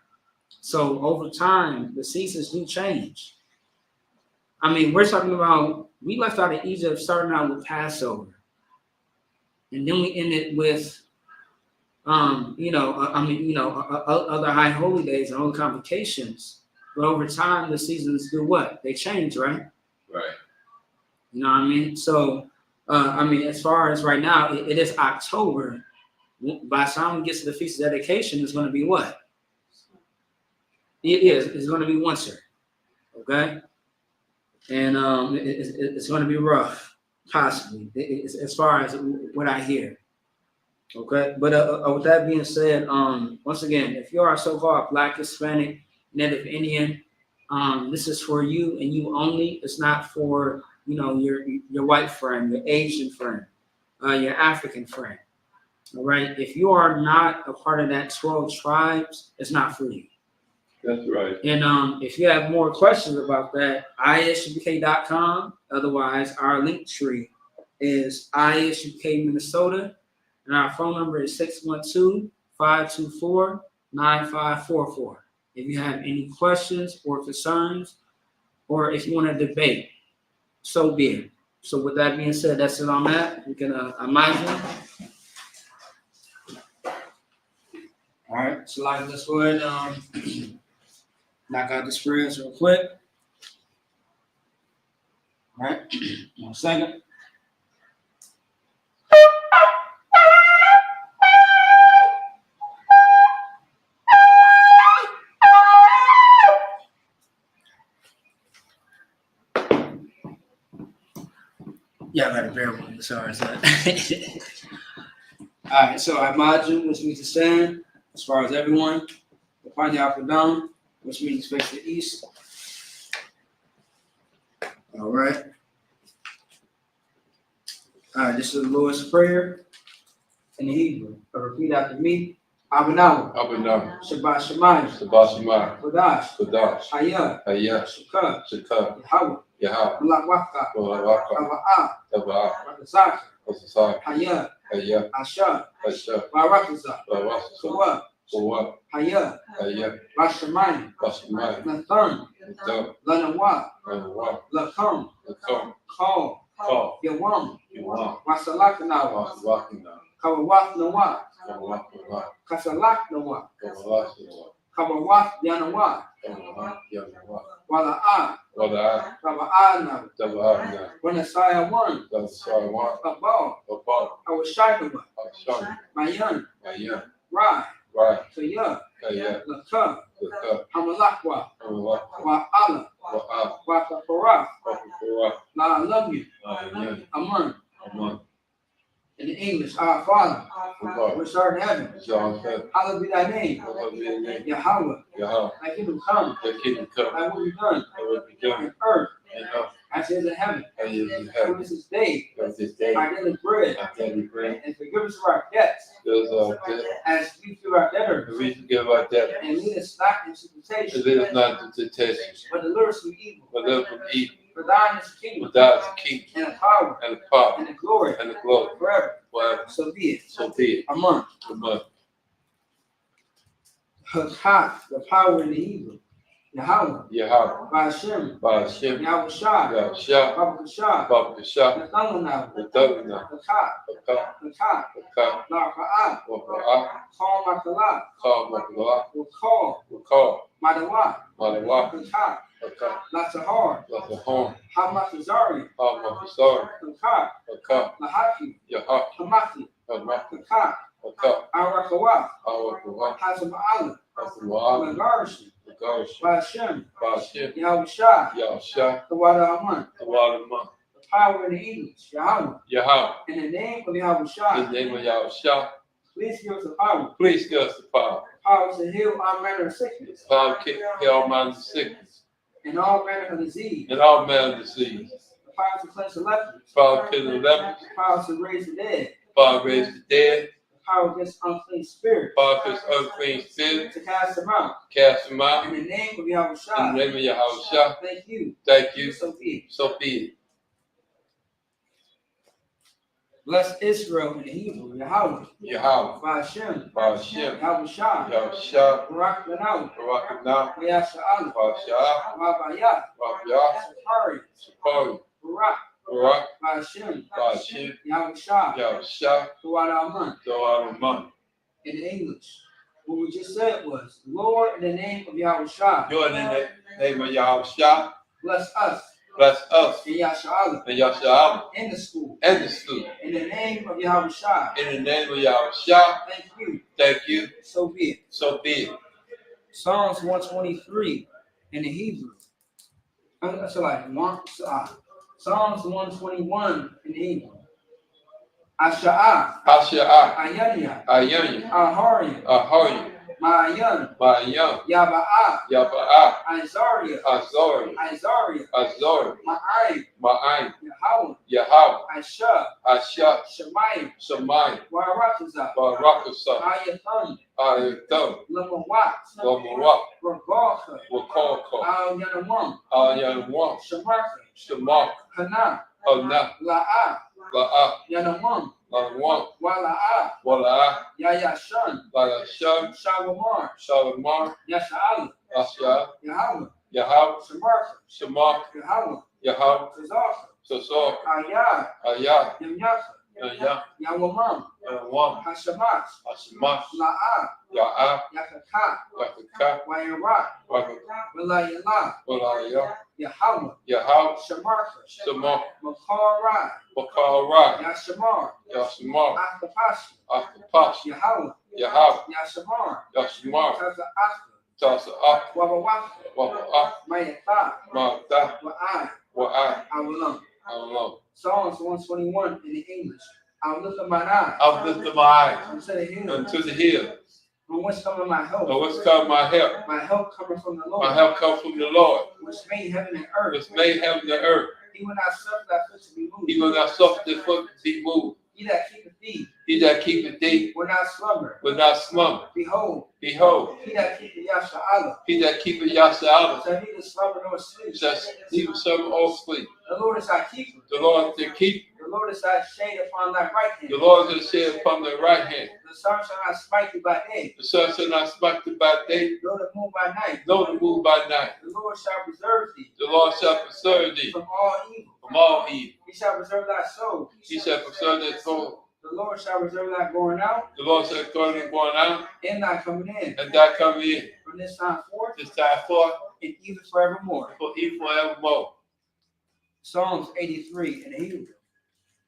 [SPEAKER 3] So over time, the seasons do change. We're talking about, we left out of Egypt starting out with Passover, and then we ended with other high holy days and holy convocations. But over time, the seasons do what? They change, right?
[SPEAKER 2] Right.
[SPEAKER 3] You know what I mean? So, as far as right now, it is October. By the time we get to the Feast of Dedication, it's going to be what? It is. It's going to be winter. Okay? And it's going to be rough, possibly, as far as what I hear. Okay, but with that being said, once again, if you are a so-called Black, Hispanic, Native Indian, this is for you and you only. It's not for your white friend, your Asian friend, your African friend. All right, if you are not a part of that 12 tribes, it's not for you.
[SPEAKER 2] That's right.
[SPEAKER 3] And if you have more questions about that, ishbk.com. Otherwise, our link tree is ishbk Minnesota, and our phone number is 612-524-9544. If you have any questions or concerns, or if you want to debate, so be it. So with that being said, that's it on that. We can imagine. All right, so like let's go ahead and knock out the spreads real quick. All right, 1 second. Yeah, I got a bear with me. Sorry, son. All right, so I imagine, which means to stand, as far as everyone. The party up and down, which means face the east. All right. All right, this is the Lord's Prayer in the Hebrew. Repeat after me. Abanawa.
[SPEAKER 2] Abinah.
[SPEAKER 3] Shabbat Shemayim.
[SPEAKER 2] Shabbat Shema.
[SPEAKER 3] Kodash.
[SPEAKER 2] Kodash.
[SPEAKER 3] Hayah.
[SPEAKER 2] Hayah.
[SPEAKER 3] Shukah.
[SPEAKER 2] Shekah.
[SPEAKER 3] Yahweh.
[SPEAKER 2] Yahah.
[SPEAKER 3] Malak Waka.
[SPEAKER 2] Waka.
[SPEAKER 3] Kava'ah.
[SPEAKER 2] Tabah.
[SPEAKER 3] Rakazak.
[SPEAKER 2] Osasar.
[SPEAKER 3] Hayah.
[SPEAKER 2] Hayah.
[SPEAKER 3] Asha.
[SPEAKER 2] Asha.
[SPEAKER 3] Barakazak.
[SPEAKER 2] Bawasa.
[SPEAKER 3] Kawah.
[SPEAKER 2] Kawa.
[SPEAKER 3] Hayah.
[SPEAKER 2] Hayah.
[SPEAKER 3] Rashamayim.
[SPEAKER 2] Bashmai.
[SPEAKER 3] Nathan.
[SPEAKER 2] Nathar.
[SPEAKER 3] Lanawa.
[SPEAKER 2] Nawa.
[SPEAKER 3] Lakam.
[SPEAKER 2] Nakam.
[SPEAKER 3] Call.
[SPEAKER 2] Call.
[SPEAKER 3] Yawam.
[SPEAKER 2] Yuwa.
[SPEAKER 3] Wasalakanawa.
[SPEAKER 2] Wakina.
[SPEAKER 3] Kawawath Nawa.
[SPEAKER 2] Kawakina.
[SPEAKER 3] Kasalak Nawa.
[SPEAKER 2] Kawalashina.
[SPEAKER 3] Kawawath Yanawa.
[SPEAKER 2] Kawah. Yanawa.
[SPEAKER 3] Wala'a.
[SPEAKER 2] Wada.
[SPEAKER 3] Kaba'ana.
[SPEAKER 2] Tabahana.
[SPEAKER 3] Wanasaya one.
[SPEAKER 2] Dasawa.
[SPEAKER 3] Kabal.
[SPEAKER 2] Abba.
[SPEAKER 3] Awashaibawa.
[SPEAKER 2] Asham.
[SPEAKER 3] Mayan.
[SPEAKER 2] Maya.
[SPEAKER 3] Rai.
[SPEAKER 2] Right.
[SPEAKER 3] Kaya.
[SPEAKER 2] Kaya.
[SPEAKER 3] Laka.
[SPEAKER 2] Laka.
[SPEAKER 3] Hamalakwa.
[SPEAKER 2] Kawaka.
[SPEAKER 3] Wa'ala.
[SPEAKER 2] Wa'a.
[SPEAKER 3] Wakapara.
[SPEAKER 2] Wakapura.
[SPEAKER 3] La'alamu.
[SPEAKER 2] Ayan.
[SPEAKER 3] Aman.
[SPEAKER 2] Aman.
[SPEAKER 3] In English, our Father,
[SPEAKER 2] Abba.
[SPEAKER 3] which art in heaven,
[SPEAKER 2] John said.
[SPEAKER 3] hallowed be thy name.
[SPEAKER 2] Hallowed be thy name.
[SPEAKER 3] Yahweh,
[SPEAKER 2] Yahweh.
[SPEAKER 3] thy kingdom come,
[SPEAKER 2] The kingdom come.
[SPEAKER 3] thy will be done
[SPEAKER 2] Thy will be done.
[SPEAKER 3] on earth
[SPEAKER 2] And earth
[SPEAKER 3] as it is in heaven.
[SPEAKER 2] as it is in
[SPEAKER 3] Give
[SPEAKER 2] heaven.
[SPEAKER 3] us this day
[SPEAKER 2] As this day.
[SPEAKER 3] our daily bread,
[SPEAKER 2] Our daily bread.
[SPEAKER 3] and forgive us of our debts,
[SPEAKER 2] Those are dead.
[SPEAKER 3] as we forgive our debtors.
[SPEAKER 2] And we forgive our debtors.
[SPEAKER 3] And lead us not into
[SPEAKER 2] And
[SPEAKER 3] temptation,
[SPEAKER 2] lead us not into temptation,
[SPEAKER 3] but deliver us from evil.
[SPEAKER 2] but deliver us from evil.
[SPEAKER 3] For thine is the kingdom,
[SPEAKER 2] For thine is the kingdom,
[SPEAKER 3] and the power,
[SPEAKER 2] and the power,
[SPEAKER 3] and the glory,
[SPEAKER 2] and the glory,
[SPEAKER 3] forever.
[SPEAKER 2] forever.
[SPEAKER 3] So be it.
[SPEAKER 2] So be it.
[SPEAKER 3] Amen.
[SPEAKER 2] Amen.
[SPEAKER 3] Hakat, the power in the Hebrew. Yahweh,
[SPEAKER 2] Yahweh.
[SPEAKER 3] Ba'ashem,
[SPEAKER 2] Ba'ashem.
[SPEAKER 3] Yahweh Shah,
[SPEAKER 2] Yahshua.
[SPEAKER 3] Baba Shah,
[SPEAKER 2] Baba Shah.
[SPEAKER 3] Nathanahu,
[SPEAKER 2] Nathanahu.
[SPEAKER 3] Hakat,
[SPEAKER 2] Hakat.
[SPEAKER 3] Hakat,
[SPEAKER 2] Hakat.
[SPEAKER 3] La'aka'ah,
[SPEAKER 2] Wafa'ah.
[SPEAKER 3] Call Makalah,
[SPEAKER 2] Call Makalah.
[SPEAKER 3] will call
[SPEAKER 2] Wakal.
[SPEAKER 3] Madawa,
[SPEAKER 2] Malawa.
[SPEAKER 3] Hakat,
[SPEAKER 2] Hakat.
[SPEAKER 3] Latahar,
[SPEAKER 2] Latahom.
[SPEAKER 3] Hamatazari,
[SPEAKER 2] Hamakasar.
[SPEAKER 3] Hakat,
[SPEAKER 2] Hakat.
[SPEAKER 3] Lahaki,
[SPEAKER 2] Yahak.
[SPEAKER 3] Hamati,
[SPEAKER 2] Hamak.
[SPEAKER 3] Hakat,
[SPEAKER 2] Hakat.
[SPEAKER 3] Arakawah,
[SPEAKER 2] Awakawah.
[SPEAKER 3] Hazama'ala,
[SPEAKER 2] Hasama'ah.
[SPEAKER 3] Magarish,
[SPEAKER 2] Garish.
[SPEAKER 3] Ba'ashem,
[SPEAKER 2] Ba'ashem.
[SPEAKER 3] Yahweh Shah,
[SPEAKER 2] Yahshua.
[SPEAKER 3] Tawada Aman,
[SPEAKER 2] The waterman.
[SPEAKER 3] the power in the English, Yahweh,
[SPEAKER 2] Yahweh.
[SPEAKER 3] in the name of Yahweh
[SPEAKER 2] In
[SPEAKER 3] Shah,
[SPEAKER 2] the name of Yahshua.
[SPEAKER 3] please give us the power,
[SPEAKER 2] Please give us the power.
[SPEAKER 3] power to heal all manner of sickness,
[SPEAKER 2] Power to heal all manner of sickness
[SPEAKER 3] and all manner of disease,
[SPEAKER 2] and all manner of disease.
[SPEAKER 3] the power to cleanse the lepers,
[SPEAKER 2] Power to kill the lepers.
[SPEAKER 3] the power to raise the dead,
[SPEAKER 2] Power to raise the dead.
[SPEAKER 3] the power against unclean spirits,
[SPEAKER 2] Power against unclean spirits.
[SPEAKER 3] to cast them out.
[SPEAKER 2] Cast them out.
[SPEAKER 3] In the name of Yahweh
[SPEAKER 2] In
[SPEAKER 3] Shah,
[SPEAKER 2] the name of Yahshua.
[SPEAKER 3] thank you.
[SPEAKER 2] Thank you.
[SPEAKER 3] So be it.
[SPEAKER 2] So be it.
[SPEAKER 3] Bless Israel in the Hebrew, Yahweh,
[SPEAKER 2] Yahweh.
[SPEAKER 3] Ba'ashem,
[SPEAKER 2] Ba'ashem.
[SPEAKER 3] Yahweh Shah,
[SPEAKER 2] Yahshua.
[SPEAKER 3] Barak Lanaw,
[SPEAKER 2] Barakatah.
[SPEAKER 3] Yasha'ala,
[SPEAKER 2] Ba'ashah.
[SPEAKER 3] Wabayah,
[SPEAKER 2] Ba'ayah.
[SPEAKER 3] Sakari,
[SPEAKER 2] Shapari.
[SPEAKER 3] Barak,
[SPEAKER 2] Barak.
[SPEAKER 3] Ba'ashem,
[SPEAKER 2] Ba'ashem.
[SPEAKER 3] Yahweh Shah,
[SPEAKER 2] Yahshua.
[SPEAKER 3] Tawada Aman.
[SPEAKER 2] Do'araman.
[SPEAKER 3] In English, what we just said was, Lord, in the name of Yahweh Shah,
[SPEAKER 2] Lord, in the name of Yahshua.
[SPEAKER 3] bless us,
[SPEAKER 2] Bless us.
[SPEAKER 3] in Yasha'ala,
[SPEAKER 2] And Yahshua.
[SPEAKER 3] in the school,
[SPEAKER 2] And the school.
[SPEAKER 3] in the name of Yahweh Shah,
[SPEAKER 2] In the name of Yahshua.
[SPEAKER 3] thank you,
[SPEAKER 2] Thank you.
[SPEAKER 3] so be it.
[SPEAKER 2] So be it.
[SPEAKER 3] Psalms 123 in the Hebrew. So like Psalms 121 in the Hebrew. Asha'ah,
[SPEAKER 2] Hasha'ah.
[SPEAKER 3] Ayanya,
[SPEAKER 2] Ayanya.
[SPEAKER 3] Ahariya,
[SPEAKER 2] Ahoy.
[SPEAKER 1] Mayan,
[SPEAKER 2] Mayan,
[SPEAKER 1] Yaba'a,
[SPEAKER 2] Yaba'a,
[SPEAKER 1] Azaria,
[SPEAKER 2] Azor,
[SPEAKER 1] Azaria,
[SPEAKER 2] Azor,
[SPEAKER 1] Ma'ai,
[SPEAKER 2] Ma'ai,
[SPEAKER 1] Yahweh,
[SPEAKER 2] Yahab,
[SPEAKER 1] Aisha,
[SPEAKER 2] Asha,
[SPEAKER 1] Shemayim,
[SPEAKER 2] Shammai,
[SPEAKER 1] Warakaza,
[SPEAKER 2] Barakasa,
[SPEAKER 1] Ayatham,
[SPEAKER 2] Ayatham,
[SPEAKER 1] Lamawat,
[SPEAKER 2] Gomorrah,
[SPEAKER 1] Ragalka,
[SPEAKER 2] Wakalka,
[SPEAKER 1] Al Yanamam,
[SPEAKER 2] Ayanwam,
[SPEAKER 1] Shamarka,
[SPEAKER 2] Shamak,
[SPEAKER 1] Hana,
[SPEAKER 2] Hana,
[SPEAKER 1] La'a,
[SPEAKER 2] La'a,
[SPEAKER 1] Yanamam,
[SPEAKER 2] Lanwam,
[SPEAKER 1] Wala'a,
[SPEAKER 2] Wala'a,
[SPEAKER 1] Yayashan,
[SPEAKER 2] Layashan,
[SPEAKER 1] Shawamar,
[SPEAKER 2] Shalamar,
[SPEAKER 1] Yasha'al,
[SPEAKER 2] Asha,
[SPEAKER 1] Yahweh,
[SPEAKER 2] Yahab,
[SPEAKER 1] Shamarka,
[SPEAKER 2] Shamak,
[SPEAKER 1] Yahweh,
[SPEAKER 2] Yahab,
[SPEAKER 1] Tazaka,
[SPEAKER 2] Sasok,
[SPEAKER 1] Ayah,
[SPEAKER 2] Ayah,
[SPEAKER 1] Yamyaka,
[SPEAKER 2] Yaya,
[SPEAKER 1] Yawamam,
[SPEAKER 2] Yanwam,
[SPEAKER 1] Hashamat,
[SPEAKER 2] Ashmash,
[SPEAKER 1] La'a,
[SPEAKER 2] Ya'a,
[SPEAKER 1] Yakaka,
[SPEAKER 2] Yakaka,
[SPEAKER 1] Wayara,
[SPEAKER 2] Wakaka,
[SPEAKER 1] Wilayala,
[SPEAKER 2] Walaya,
[SPEAKER 1] Yahweh,
[SPEAKER 2] Yahab,
[SPEAKER 1] Shamarka,
[SPEAKER 2] Shamak,
[SPEAKER 1] Makara,
[SPEAKER 2] Bakarai,
[SPEAKER 1] Yashamar,
[SPEAKER 2] Yashmar,
[SPEAKER 1] Akapashi,
[SPEAKER 2] Akapash,
[SPEAKER 1] Yahweh,
[SPEAKER 2] Yahab,
[SPEAKER 1] Yashamar,
[SPEAKER 2] Yashmar,
[SPEAKER 1] Taza Aka,
[SPEAKER 2] Tasa Ak,
[SPEAKER 1] Wabawaka,
[SPEAKER 2] Waka,
[SPEAKER 1] Mayata,
[SPEAKER 2] Mata,
[SPEAKER 1] Wa'ai,
[SPEAKER 2] Wa'a,
[SPEAKER 1] Awalam.
[SPEAKER 2] Allah.
[SPEAKER 1] Psalms 121 in the English. I'll lift up mine eyes
[SPEAKER 2] I've lifted my eyes
[SPEAKER 1] unto the hills,
[SPEAKER 2] unto the hill.
[SPEAKER 1] from whence cometh my help.
[SPEAKER 2] Now what's come my help?
[SPEAKER 1] My help cometh from the Lord,
[SPEAKER 2] My help comes from the Lord,
[SPEAKER 1] which made heaven and earth.
[SPEAKER 2] which made heaven and earth.
[SPEAKER 1] He will not suffer thy foot to be moved.
[SPEAKER 2] He will not suffer the foot to be moved.
[SPEAKER 1] He that keepeth thee
[SPEAKER 2] He that keepeth thee
[SPEAKER 1] will not slumber.
[SPEAKER 2] will not slumber.
[SPEAKER 1] Behold,
[SPEAKER 2] Behold,
[SPEAKER 1] he that keepeth Yasha'ala
[SPEAKER 2] he that keepeth Yasa'ala
[SPEAKER 1] shall neither slumber nor sleep.
[SPEAKER 2] shall neither slumber or sleep.
[SPEAKER 1] The Lord is thy keeper.
[SPEAKER 2] The Lord is their keeper.
[SPEAKER 1] The Lord is thy shade upon thy right hand.
[SPEAKER 2] The Lord is the shade upon their right hand.
[SPEAKER 1] The sun shall not smite thee by day,
[SPEAKER 2] The sun shall not smite thee by day,
[SPEAKER 1] nor the moon by night.
[SPEAKER 2] nor the moon by night.
[SPEAKER 1] The Lord shall preserve thee
[SPEAKER 2] The Lord shall preserve thee
[SPEAKER 1] from all evil.
[SPEAKER 2] from all evil.
[SPEAKER 1] He shall preserve thy soul.
[SPEAKER 2] He shall preserve thy soul.
[SPEAKER 1] The Lord shall preserve thy going out
[SPEAKER 2] The Lord shall go and going out,
[SPEAKER 1] and thy coming in
[SPEAKER 2] and thy coming in.
[SPEAKER 1] from this time forth
[SPEAKER 2] This time forth,
[SPEAKER 1] and even forevermore.
[SPEAKER 2] for evil forevermore.
[SPEAKER 1] Psalms 83 in the Hebrew.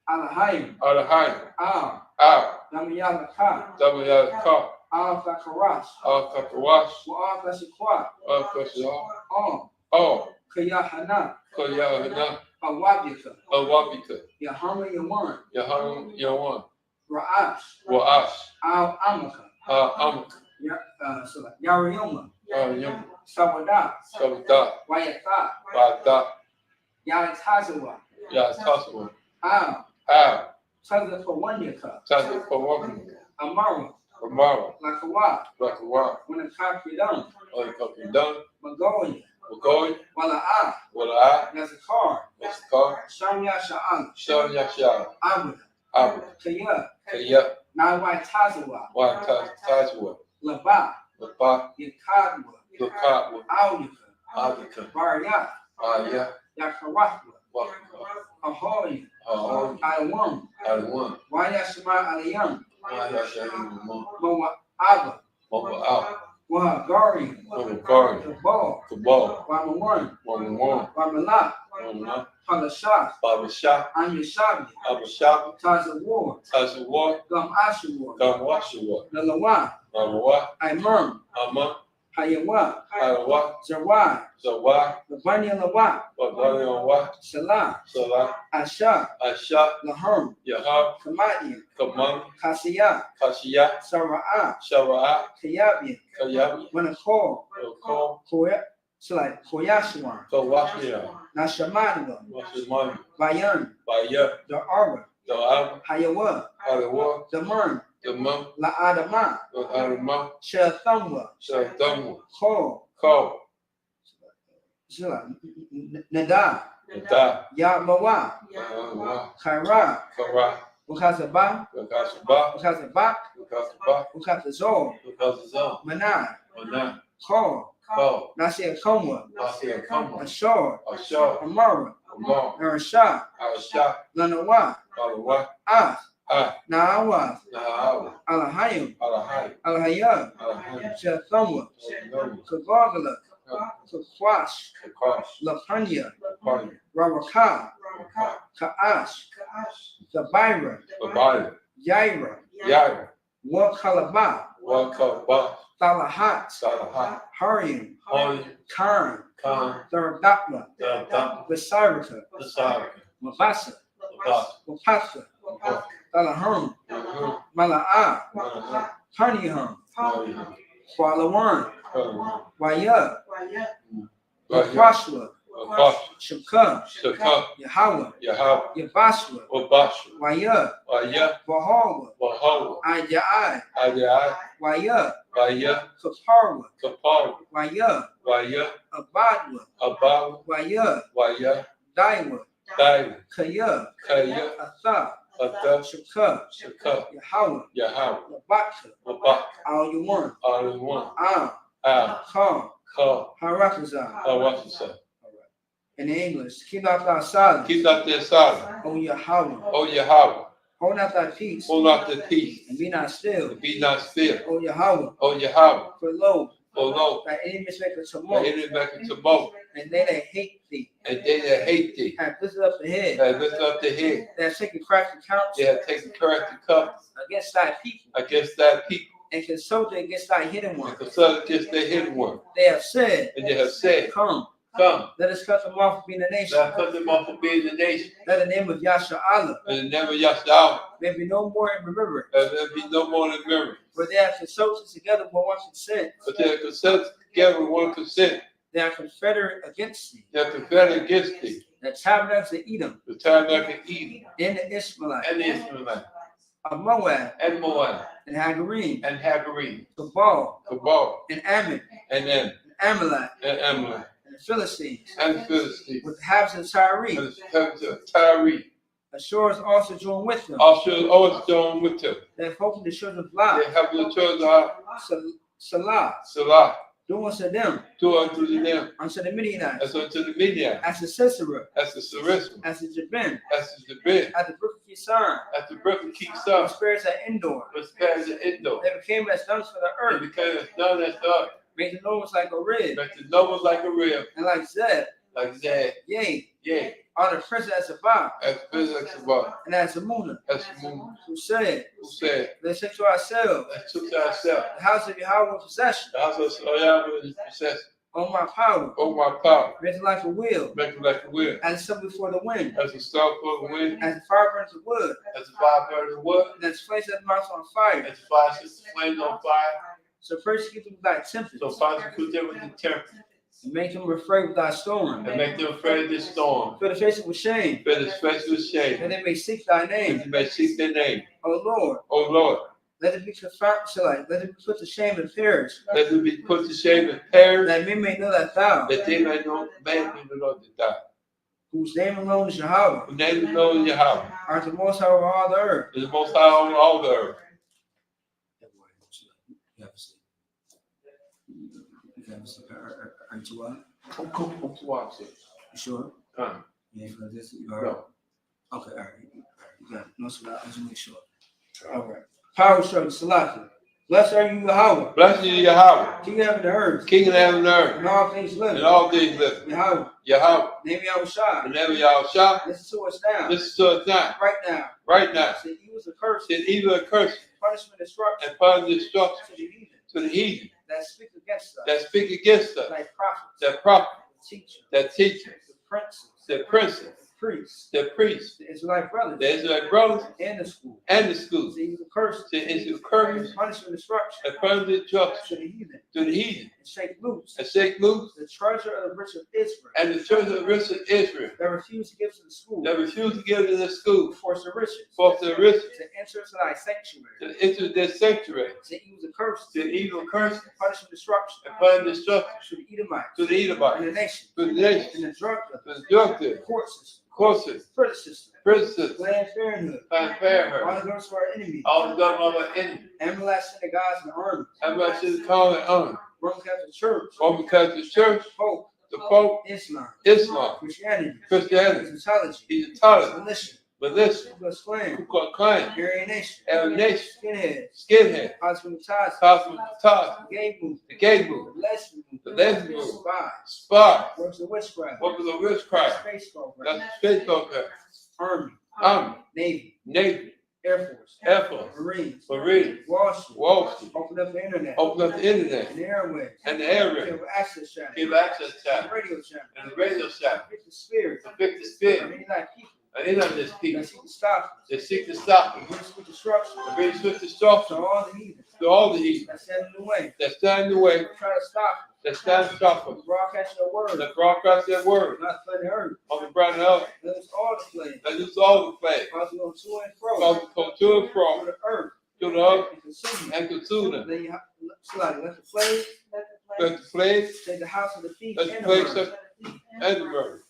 [SPEAKER 1] Alahayim,
[SPEAKER 2] Adahai,
[SPEAKER 1] Al,
[SPEAKER 2] Al,
[SPEAKER 1] Namayalaka,
[SPEAKER 2] Damayalaka,
[SPEAKER 1] Al Fakarash,
[SPEAKER 2] Al Katawash,
[SPEAKER 1] Wa'al Fashikwa,
[SPEAKER 2] Al Kashah,
[SPEAKER 1] Al,
[SPEAKER 2] Al
[SPEAKER 1] Kayahana,
[SPEAKER 2] Koyahana,
[SPEAKER 1] Awabika,
[SPEAKER 2] Al Wabika,
[SPEAKER 1] Yahama Yawan,
[SPEAKER 2] Yaham Yawan,
[SPEAKER 1] Ra'ash,
[SPEAKER 2] Wa'ash,
[SPEAKER 1] Al Amaka,
[SPEAKER 2] Al Amak,
[SPEAKER 1] Yarayoma,
[SPEAKER 2] Al Yam,
[SPEAKER 1] Sawada,
[SPEAKER 2] Shabda,
[SPEAKER 1] Wayata,
[SPEAKER 2] Bada,
[SPEAKER 1] Yatazawa,
[SPEAKER 2] Yataswa,
[SPEAKER 1] Al,
[SPEAKER 2] Al,
[SPEAKER 1] Tazafawanyaka,
[SPEAKER 2] Tazit Pawam,
[SPEAKER 1] Amara,
[SPEAKER 2] Ramara,
[SPEAKER 1] Lakawa,
[SPEAKER 2] Rakawar,
[SPEAKER 1] when the Kakridam,
[SPEAKER 2] All the done,
[SPEAKER 1] Magoya,
[SPEAKER 2] we're going,
[SPEAKER 1] Wala'a,
[SPEAKER 2] Wala,
[SPEAKER 1] Nazakar,
[SPEAKER 2] what's the car?
[SPEAKER 1] Shamya Sha'an,
[SPEAKER 2] Shal Yasha,
[SPEAKER 1] Abu,
[SPEAKER 2] Abu,
[SPEAKER 1] Kaya,
[SPEAKER 2] Kaya,
[SPEAKER 1] Nawai Tazawa,
[SPEAKER 2] Wan Tazwa,
[SPEAKER 1] Laba,
[SPEAKER 2] Lapa,
[SPEAKER 1] Yakadwa,
[SPEAKER 2] Lukat,
[SPEAKER 1] Aulika,
[SPEAKER 2] Abika,
[SPEAKER 1] Barya,
[SPEAKER 2] Aya,
[SPEAKER 1] Yakaratwa,
[SPEAKER 2] Waka,
[SPEAKER 1] Ahoy,
[SPEAKER 2] Ahon,
[SPEAKER 1] Alawam,
[SPEAKER 2] Alwan,
[SPEAKER 1] Wayashima Alayam,
[SPEAKER 2] Wayasha,
[SPEAKER 1] Moa Abba,
[SPEAKER 2] Mobile Out,
[SPEAKER 1] Wahagari,
[SPEAKER 2] Mobile Guard,
[SPEAKER 1] Kabal,
[SPEAKER 2] Cabal,
[SPEAKER 1] Wamawan,
[SPEAKER 2] 111,
[SPEAKER 1] Wamala,
[SPEAKER 2] 111,
[SPEAKER 1] Palashah,
[SPEAKER 2] Baba Shah,
[SPEAKER 1] Anyashabi,
[SPEAKER 2] Abba Shah,
[SPEAKER 1] Taza War,
[SPEAKER 2] Tazu War,
[SPEAKER 1] Gum Ashawar,
[SPEAKER 2] Gum Washua,
[SPEAKER 1] Nalawa,
[SPEAKER 2] Namawa,
[SPEAKER 1] Imam,
[SPEAKER 2] Ama,
[SPEAKER 1] Hayawa,
[SPEAKER 2] Halawa,
[SPEAKER 1] Zawai,
[SPEAKER 2] Zawa,
[SPEAKER 1] Labanya Lawa,
[SPEAKER 2] Babali on Wa,
[SPEAKER 1] Salah,
[SPEAKER 2] Salah,
[SPEAKER 1] Asha,
[SPEAKER 2] Asha,
[SPEAKER 1] Laham,
[SPEAKER 2] Yahab,
[SPEAKER 1] Kamadian,
[SPEAKER 2] Kamam,
[SPEAKER 1] Kasiyah,
[SPEAKER 2] Kashiya,
[SPEAKER 1] Sara'ah,
[SPEAKER 2] Shawa'a,
[SPEAKER 1] Kayabian,
[SPEAKER 2] Kayab,
[SPEAKER 1] Wanakor,
[SPEAKER 2] Ko,
[SPEAKER 1] Koyashwan,
[SPEAKER 2] Kawashia,
[SPEAKER 1] Nashamadwa,
[SPEAKER 2] Washimani,
[SPEAKER 1] Bayan,
[SPEAKER 2] Baya,
[SPEAKER 1] Da'ara,
[SPEAKER 2] Da'ab,
[SPEAKER 1] Hayawa,
[SPEAKER 2] Halawa,
[SPEAKER 1] Daman,
[SPEAKER 2] Damam,
[SPEAKER 1] La'adama,
[SPEAKER 2] Alma,
[SPEAKER 1] Shathamwa,
[SPEAKER 2] Shadamu,
[SPEAKER 1] Ko,
[SPEAKER 2] Ko,
[SPEAKER 1] Nada,
[SPEAKER 2] Da,
[SPEAKER 1] Yamawa, Kaira,
[SPEAKER 2] Kara,
[SPEAKER 1] Ukazaba,
[SPEAKER 2] Wakasaba,
[SPEAKER 1] Ukazabak,
[SPEAKER 2] Wakasaba,
[SPEAKER 1] Ukazazol,
[SPEAKER 2] Wakasazam,
[SPEAKER 1] Manai,
[SPEAKER 2] Mana,
[SPEAKER 1] Ko,
[SPEAKER 2] Ko,
[SPEAKER 1] Nasir Komwa,
[SPEAKER 2] Nasir Kama,
[SPEAKER 1] Ashor,
[SPEAKER 2] Ashar,
[SPEAKER 1] Amara,
[SPEAKER 2] Amar,
[SPEAKER 1] Arashah,
[SPEAKER 2] Asha,
[SPEAKER 1] Lanawa,
[SPEAKER 2] Alawa,
[SPEAKER 1] Ah,
[SPEAKER 2] Ah,
[SPEAKER 1] Naawa,
[SPEAKER 2] Naawa,
[SPEAKER 1] Alahayim,
[SPEAKER 2] Alahai,
[SPEAKER 1] Alahayab,
[SPEAKER 2] Alahai,
[SPEAKER 1] Shathamwa,
[SPEAKER 2] Nomu,
[SPEAKER 1] Kavagala, Kakwash,
[SPEAKER 2] Kakash,
[SPEAKER 1] Lapanya,
[SPEAKER 2] Kapani,
[SPEAKER 1] Rawaka,
[SPEAKER 2] Kaka,
[SPEAKER 1] Kaash, Zabira,
[SPEAKER 2] Babali,
[SPEAKER 1] Yaira,
[SPEAKER 2] Yara,
[SPEAKER 1] Wakalaba,
[SPEAKER 2] Wakaba,
[SPEAKER 1] Talahat,
[SPEAKER 2] Salaha,
[SPEAKER 1] Hariam,
[SPEAKER 2] Holi,
[SPEAKER 1] Karn,
[SPEAKER 2] Khan,
[SPEAKER 1] Thurdakla,
[SPEAKER 2] Dam,
[SPEAKER 1] Vasarika,
[SPEAKER 2] Asarika,
[SPEAKER 1] Mavasa,
[SPEAKER 2] Labas,
[SPEAKER 1] Wapasa,
[SPEAKER 2] Labas,
[SPEAKER 1] Talaham,
[SPEAKER 2] Nahu,
[SPEAKER 1] Mala'a,
[SPEAKER 2] Manaha,
[SPEAKER 1] Haniham,
[SPEAKER 2] Maliha,
[SPEAKER 3] Kwalawan, Waya,
[SPEAKER 2] Waya,
[SPEAKER 3] Wakwashua, Shaka,
[SPEAKER 2] Shaka,
[SPEAKER 3] Yahweh,
[SPEAKER 2] Yahweh,
[SPEAKER 3] Yabashua,
[SPEAKER 2] Obasha,
[SPEAKER 3] Waya,
[SPEAKER 2] Waya,
[SPEAKER 3] Wahawa,
[SPEAKER 2] Wahawa,
[SPEAKER 3] Ayai,
[SPEAKER 2] Adai,
[SPEAKER 3] Waya,
[SPEAKER 2] Waya,
[SPEAKER 3] Kaparwa,
[SPEAKER 2] Kapal,
[SPEAKER 3] Waya,
[SPEAKER 2] Waya,
[SPEAKER 3] Abadwa,
[SPEAKER 2] Abal,
[SPEAKER 3] Waya,
[SPEAKER 2] Waya,
[SPEAKER 3] Daiwa,
[SPEAKER 2] Dai,
[SPEAKER 3] Kaya,
[SPEAKER 2] Kaya,
[SPEAKER 3] Atha,
[SPEAKER 2] Ata,
[SPEAKER 3] Shaka,
[SPEAKER 2] Shaka,
[SPEAKER 3] Yahweh,
[SPEAKER 2] Yahweh,
[SPEAKER 3] Labaka,
[SPEAKER 2] Abak,
[SPEAKER 3] Al Yawan,
[SPEAKER 2] all in one.
[SPEAKER 3] Al, Khan,
[SPEAKER 2] Call,
[SPEAKER 3] Harakazah.
[SPEAKER 2] Hawasasa.
[SPEAKER 3] In English, keep out thy silence,
[SPEAKER 2] Keep out their silence.
[SPEAKER 3] O Yahweh,
[SPEAKER 2] O Yahweh,
[SPEAKER 3] hold not thy peace,
[SPEAKER 2] hold out the peace,
[SPEAKER 3] and be not still,
[SPEAKER 2] and be not still.
[SPEAKER 3] O Yahweh,
[SPEAKER 2] O Yahweh,
[SPEAKER 3] for lo,
[SPEAKER 2] for lo,
[SPEAKER 3] thy enemies make a
[SPEAKER 2] the
[SPEAKER 3] tumult,
[SPEAKER 2] enemy back into tumult,
[SPEAKER 3] and they that hate thee
[SPEAKER 2] and they that hate thee,
[SPEAKER 3] have lifted up the head,
[SPEAKER 2] that lift up the head,
[SPEAKER 3] that have taken crafty
[SPEAKER 2] they
[SPEAKER 3] counsel
[SPEAKER 2] have taken courage to come
[SPEAKER 3] against thy people,
[SPEAKER 2] against thy people,
[SPEAKER 3] and consulted against thy hidden
[SPEAKER 2] and
[SPEAKER 3] one.
[SPEAKER 2] consult against their hidden one.
[SPEAKER 3] They have said,
[SPEAKER 2] And they have said,
[SPEAKER 3] come,
[SPEAKER 2] come,
[SPEAKER 3] let us cut them off from being a nation.
[SPEAKER 2] let us cut them off from being the nation.
[SPEAKER 3] Let the name of Yasha Allah
[SPEAKER 2] And the name of Yahweh,
[SPEAKER 3] may be no more in remembrance.
[SPEAKER 2] and there be no more in memory.
[SPEAKER 3] For they have consulted together with one consent.
[SPEAKER 2] But they have consulted together with one consent.
[SPEAKER 3] They are confederate against thee.
[SPEAKER 2] They have confederate against thee.
[SPEAKER 3] The Tabernacles of Edom,
[SPEAKER 2] The Tabernacle of Eden,
[SPEAKER 3] and the Ishmaelites,
[SPEAKER 2] and the Israelites,
[SPEAKER 3] of Moab,
[SPEAKER 2] and Moab,
[SPEAKER 3] and Hagarim,
[SPEAKER 2] and Hagarine,
[SPEAKER 3] Cabal,
[SPEAKER 2] Cabal,
[SPEAKER 3] and Ammon,
[SPEAKER 2] and then,
[SPEAKER 3] and Amalek,
[SPEAKER 2] and Amalek,
[SPEAKER 3] and the Philistines,
[SPEAKER 2] and the Philistines,
[SPEAKER 3] with the habits of Tyre.
[SPEAKER 2] and the inhabitants of Tyre.
[SPEAKER 3] Ashur is also joined with them.
[SPEAKER 2] Also, always joined with them.
[SPEAKER 3] They have hope in the children of Lot,
[SPEAKER 2] They have the children of
[SPEAKER 3] Salah,
[SPEAKER 2] Salah,
[SPEAKER 3] doing unto them,
[SPEAKER 2] do unto them,
[SPEAKER 3] unto the Midianites,
[SPEAKER 2] as unto the Midian,
[SPEAKER 3] as the Sisera,
[SPEAKER 2] as the Sarissa,
[SPEAKER 3] as the Jabin,
[SPEAKER 2] as the Jabin,
[SPEAKER 3] as the brook of Kisan,
[SPEAKER 2] as the brook of
[SPEAKER 3] the
[SPEAKER 2] Kisa,
[SPEAKER 3] spirits at Endor.
[SPEAKER 2] was past the Indo.
[SPEAKER 3] They became as dust for the
[SPEAKER 2] It
[SPEAKER 3] earth,
[SPEAKER 2] became as done as done.
[SPEAKER 3] made the noise like a rib,
[SPEAKER 2] Make the noble like a rib,
[SPEAKER 3] and like Zeb,
[SPEAKER 2] like Zad,
[SPEAKER 3] yea,
[SPEAKER 2] yea,
[SPEAKER 3] are the prince as a Bob,
[SPEAKER 2] as physics about,
[SPEAKER 3] and as a Muna,
[SPEAKER 2] as the moon,
[SPEAKER 3] who said,
[SPEAKER 2] who said,
[SPEAKER 3] let's take to ourselves
[SPEAKER 2] let's took to ourselves.
[SPEAKER 3] the house of Yahweh in possession,
[SPEAKER 2] The house of Yahweh is possessed.
[SPEAKER 3] on my power,
[SPEAKER 2] Oh, my power,
[SPEAKER 3] make it like a wheel,
[SPEAKER 2] make it like a wind,
[SPEAKER 3] as the sun before the wind,
[SPEAKER 2] as the star for the wind,
[SPEAKER 3] as the fire burns the wood,
[SPEAKER 2] as the fire burns the wood,
[SPEAKER 3] and as the place that mounts on fire.
[SPEAKER 2] as the fire sets the flames on fire.
[SPEAKER 3] So persecute them with thy tempest,
[SPEAKER 2] So prosecute them with the tempest,
[SPEAKER 3] and make them afraid with thy storm.
[SPEAKER 2] and make them afraid of this storm.
[SPEAKER 3] Fill the face with shame,
[SPEAKER 2] Fill his face with shame,
[SPEAKER 3] that they may seek thy
[SPEAKER 2] that
[SPEAKER 3] name.
[SPEAKER 2] you may seek their name.
[SPEAKER 3] O Lord,
[SPEAKER 2] O Lord,
[SPEAKER 3] let it be confounded, let it be put to shame and perish,
[SPEAKER 2] let them be put to shame and perish,
[SPEAKER 3] that men may know that thou,
[SPEAKER 2] that they may know man be the Lord to die.
[SPEAKER 3] whose name alone is Yahweh,
[SPEAKER 2] The name is known Yahweh,
[SPEAKER 3] art the most high over all the earth.
[SPEAKER 2] is the most high on all the earth.
[SPEAKER 3] Are you too well?
[SPEAKER 2] Come to watch it.
[SPEAKER 3] You sure?
[SPEAKER 2] Come.
[SPEAKER 3] Yeah, for this, you are.
[SPEAKER 2] No.
[SPEAKER 3] Okay, all right. You got it. No, so I just make sure. All right. Power struggle, Salaki. Blessed are you, Yahweh.
[SPEAKER 2] Blessed is Yahweh,
[SPEAKER 3] King of heaven and earth,
[SPEAKER 2] King of heaven and earth,
[SPEAKER 3] and all things living.
[SPEAKER 2] and all things living.
[SPEAKER 3] Yahweh,
[SPEAKER 2] Yahweh,
[SPEAKER 3] name Yahweh Shai.
[SPEAKER 2] the name of Yahweh,
[SPEAKER 3] Listen to us now.
[SPEAKER 2] listen to us now,
[SPEAKER 3] Right now.
[SPEAKER 2] right now.
[SPEAKER 3] Say evil is a curse,
[SPEAKER 2] Said evil and curse
[SPEAKER 3] punishment, destruction
[SPEAKER 2] and punish destruction
[SPEAKER 3] to the heathen
[SPEAKER 2] to the heathen
[SPEAKER 3] that speak against us,
[SPEAKER 2] that speak against us,
[SPEAKER 3] like prophets,
[SPEAKER 2] that prophet,
[SPEAKER 3] the teachers,
[SPEAKER 2] that teacher,
[SPEAKER 3] the princes,
[SPEAKER 2] the princes,
[SPEAKER 3] the priests,
[SPEAKER 2] the priests,
[SPEAKER 3] the Israelite brothers,
[SPEAKER 2] the Israelite brothers,
[SPEAKER 3] and the school.
[SPEAKER 2] and the schools.
[SPEAKER 3] Say evil curse,
[SPEAKER 2] Said evil curse
[SPEAKER 3] punishment, destruction
[SPEAKER 2] and punish destruction
[SPEAKER 3] to the heathen,
[SPEAKER 2] to the heathen
[SPEAKER 3] and shake loose
[SPEAKER 2] and shake loose
[SPEAKER 3] the treasure of the rich of Israel
[SPEAKER 2] and the church of the rich of Israel
[SPEAKER 3] that refuse to give to the school
[SPEAKER 2] that refuse to give to the school
[SPEAKER 3] force the riches
[SPEAKER 2] for the riches
[SPEAKER 3] to enter into thy sanctuary.
[SPEAKER 2] to enter their sanctuary.
[SPEAKER 3] Say evil is a curse,
[SPEAKER 2] Said evil curse
[SPEAKER 3] punishment, destruction
[SPEAKER 2] and punish destruction
[SPEAKER 3] to the Edomites,
[SPEAKER 2] to the
[SPEAKER 3] and
[SPEAKER 2] Edomites,
[SPEAKER 3] the nation,
[SPEAKER 2] to the
[SPEAKER 3] and
[SPEAKER 2] nation,
[SPEAKER 3] the drug
[SPEAKER 2] to
[SPEAKER 3] dealers,
[SPEAKER 2] the drug dealers,
[SPEAKER 3] court system,
[SPEAKER 2] courses,
[SPEAKER 3] prison system,
[SPEAKER 2] princes,
[SPEAKER 3] Planned Parenthood,
[SPEAKER 2] Planned Parenthood,
[SPEAKER 3] all the governments of our enemies,
[SPEAKER 2] all the government of our enemy.
[SPEAKER 3] MLS synagogues and armies,
[SPEAKER 2] Everybody should call it honor.
[SPEAKER 3] Roman Catholic Church,
[SPEAKER 2] Roman Catholic Church,
[SPEAKER 3] Pope,
[SPEAKER 2] the Pope,
[SPEAKER 3] Islam,
[SPEAKER 2] Islam,
[SPEAKER 3] Christianity,
[SPEAKER 2] Christianity,
[SPEAKER 3] Egyptology,
[SPEAKER 2] Egyptology,
[SPEAKER 3] militia,
[SPEAKER 2] militia,
[SPEAKER 3] Ku Klux Klan,
[SPEAKER 2] Ku Klux Klan,
[SPEAKER 3] Aryan Nation,
[SPEAKER 2] Aryan Nation,
[SPEAKER 3] Skinheads,
[SPEAKER 2] Skinhead,
[SPEAKER 3] Cosmopolitan,
[SPEAKER 2] Cosmopolitan,
[SPEAKER 3] Gay Movement,
[SPEAKER 2] the Gay Movement,
[SPEAKER 3] the Lesbian Movement,
[SPEAKER 2] the Lesbian Movement,
[SPEAKER 3] Spy,
[SPEAKER 2] Spy,
[SPEAKER 3] Works of Witchcraft,
[SPEAKER 2] what was the witchcraft?
[SPEAKER 3] Space Program,
[SPEAKER 2] That's the space program.
[SPEAKER 3] Army,
[SPEAKER 2] Army,
[SPEAKER 3] Navy,
[SPEAKER 2] Navy,
[SPEAKER 3] Air Force,
[SPEAKER 2] Air Force,
[SPEAKER 3] Marines,
[SPEAKER 2] Marine,
[SPEAKER 3] Wall Street,
[SPEAKER 2] Wall Street,
[SPEAKER 3] open up the internet,
[SPEAKER 2] open up the internet
[SPEAKER 3] and the airways,
[SPEAKER 2] and the air raid,
[SPEAKER 3] give access channel,
[SPEAKER 2] give access
[SPEAKER 3] and
[SPEAKER 2] channel
[SPEAKER 3] radio channel,
[SPEAKER 2] and the radio channel,
[SPEAKER 3] fit the spirit
[SPEAKER 2] to pick the
[SPEAKER 3] of
[SPEAKER 2] spirit
[SPEAKER 3] any thy people
[SPEAKER 2] And these are just people.
[SPEAKER 3] that seek to stop us,
[SPEAKER 2] They seek to stop us.
[SPEAKER 3] bring us with destruction,
[SPEAKER 2] And bring us with
[SPEAKER 3] to
[SPEAKER 2] destruction
[SPEAKER 3] all the heathens
[SPEAKER 2] to all the heathen
[SPEAKER 3] that stand in the way,
[SPEAKER 2] that stand in the way,
[SPEAKER 3] try to stop us,
[SPEAKER 2] that stand to stop us,
[SPEAKER 3] broadcast your word,
[SPEAKER 2] that broadcast their word
[SPEAKER 3] not flood the earth.
[SPEAKER 2] on the ground of earth.
[SPEAKER 3] Let us all the plague,
[SPEAKER 2] That is all the plague.
[SPEAKER 3] cause we go to and fro,
[SPEAKER 2] Cause we come to and
[SPEAKER 3] through
[SPEAKER 2] fro
[SPEAKER 3] the earth,
[SPEAKER 2] to the earth
[SPEAKER 3] and consume
[SPEAKER 2] and consume them.
[SPEAKER 3] Let the plague
[SPEAKER 2] Let the plague
[SPEAKER 3] take the house of the thief
[SPEAKER 2] Let the
[SPEAKER 3] and the
[SPEAKER 2] plague
[SPEAKER 3] murder.
[SPEAKER 2] and the murder.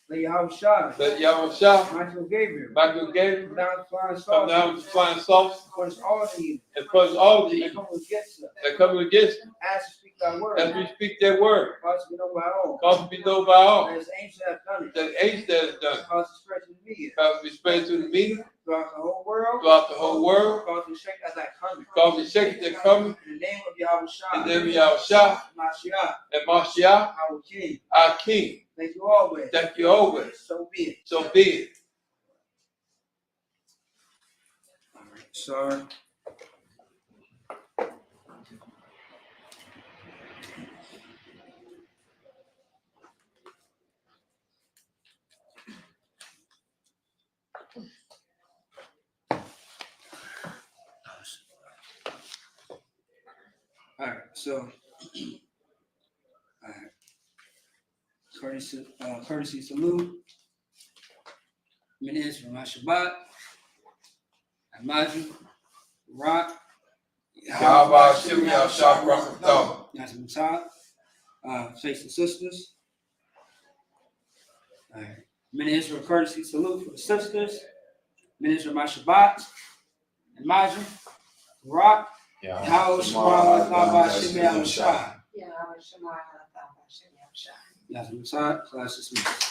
[SPEAKER 3] Let Yahweh Shai,
[SPEAKER 2] Let Yahushua,
[SPEAKER 3] Michael Gabriel,
[SPEAKER 2] Michael Gabriel,
[SPEAKER 3] come down to flying
[SPEAKER 2] come
[SPEAKER 3] saucers,
[SPEAKER 2] down with flying saucers
[SPEAKER 3] punish all the heathen
[SPEAKER 2] and punish all the
[SPEAKER 3] that
[SPEAKER 2] heathen
[SPEAKER 3] come against us,
[SPEAKER 2] that come against them
[SPEAKER 3] as you speak thy word,
[SPEAKER 2] as we speak their word.
[SPEAKER 3] cause we know by all,
[SPEAKER 2] Cause to be known by all.
[SPEAKER 3] as angels have done it,
[SPEAKER 2] That age that is done.
[SPEAKER 3] cause to spread to the media,
[SPEAKER 2] Cause we spread to the media
[SPEAKER 3] throughout the whole world,
[SPEAKER 2] throughout the whole world.
[SPEAKER 3] cause to shake as I come.
[SPEAKER 2] Cause we shake that coming
[SPEAKER 3] In the name of Yahweh Shai,
[SPEAKER 2] in the name of Yahushua
[SPEAKER 3] Mashiach,
[SPEAKER 2] and Mashiach,
[SPEAKER 3] our King.
[SPEAKER 2] our King.
[SPEAKER 3] Thank you always.
[SPEAKER 2] Thank you always.
[SPEAKER 3] So be it.
[SPEAKER 2] So be it.
[SPEAKER 3] All right, sorry. All right, so, all right. Courtesy salute. Minutes from Shabbat. Amaju. Rock.
[SPEAKER 2] Yahweh Shem Yahushua Barakatah.
[SPEAKER 3] That's Mutah. Face the sisters. All right. Minutes from courtesy salute for the sisters. Minutes from Shabbat. Amaju. Rock. Yahweh Shema Shem Yahushua. That's Mutah. Class dismissed.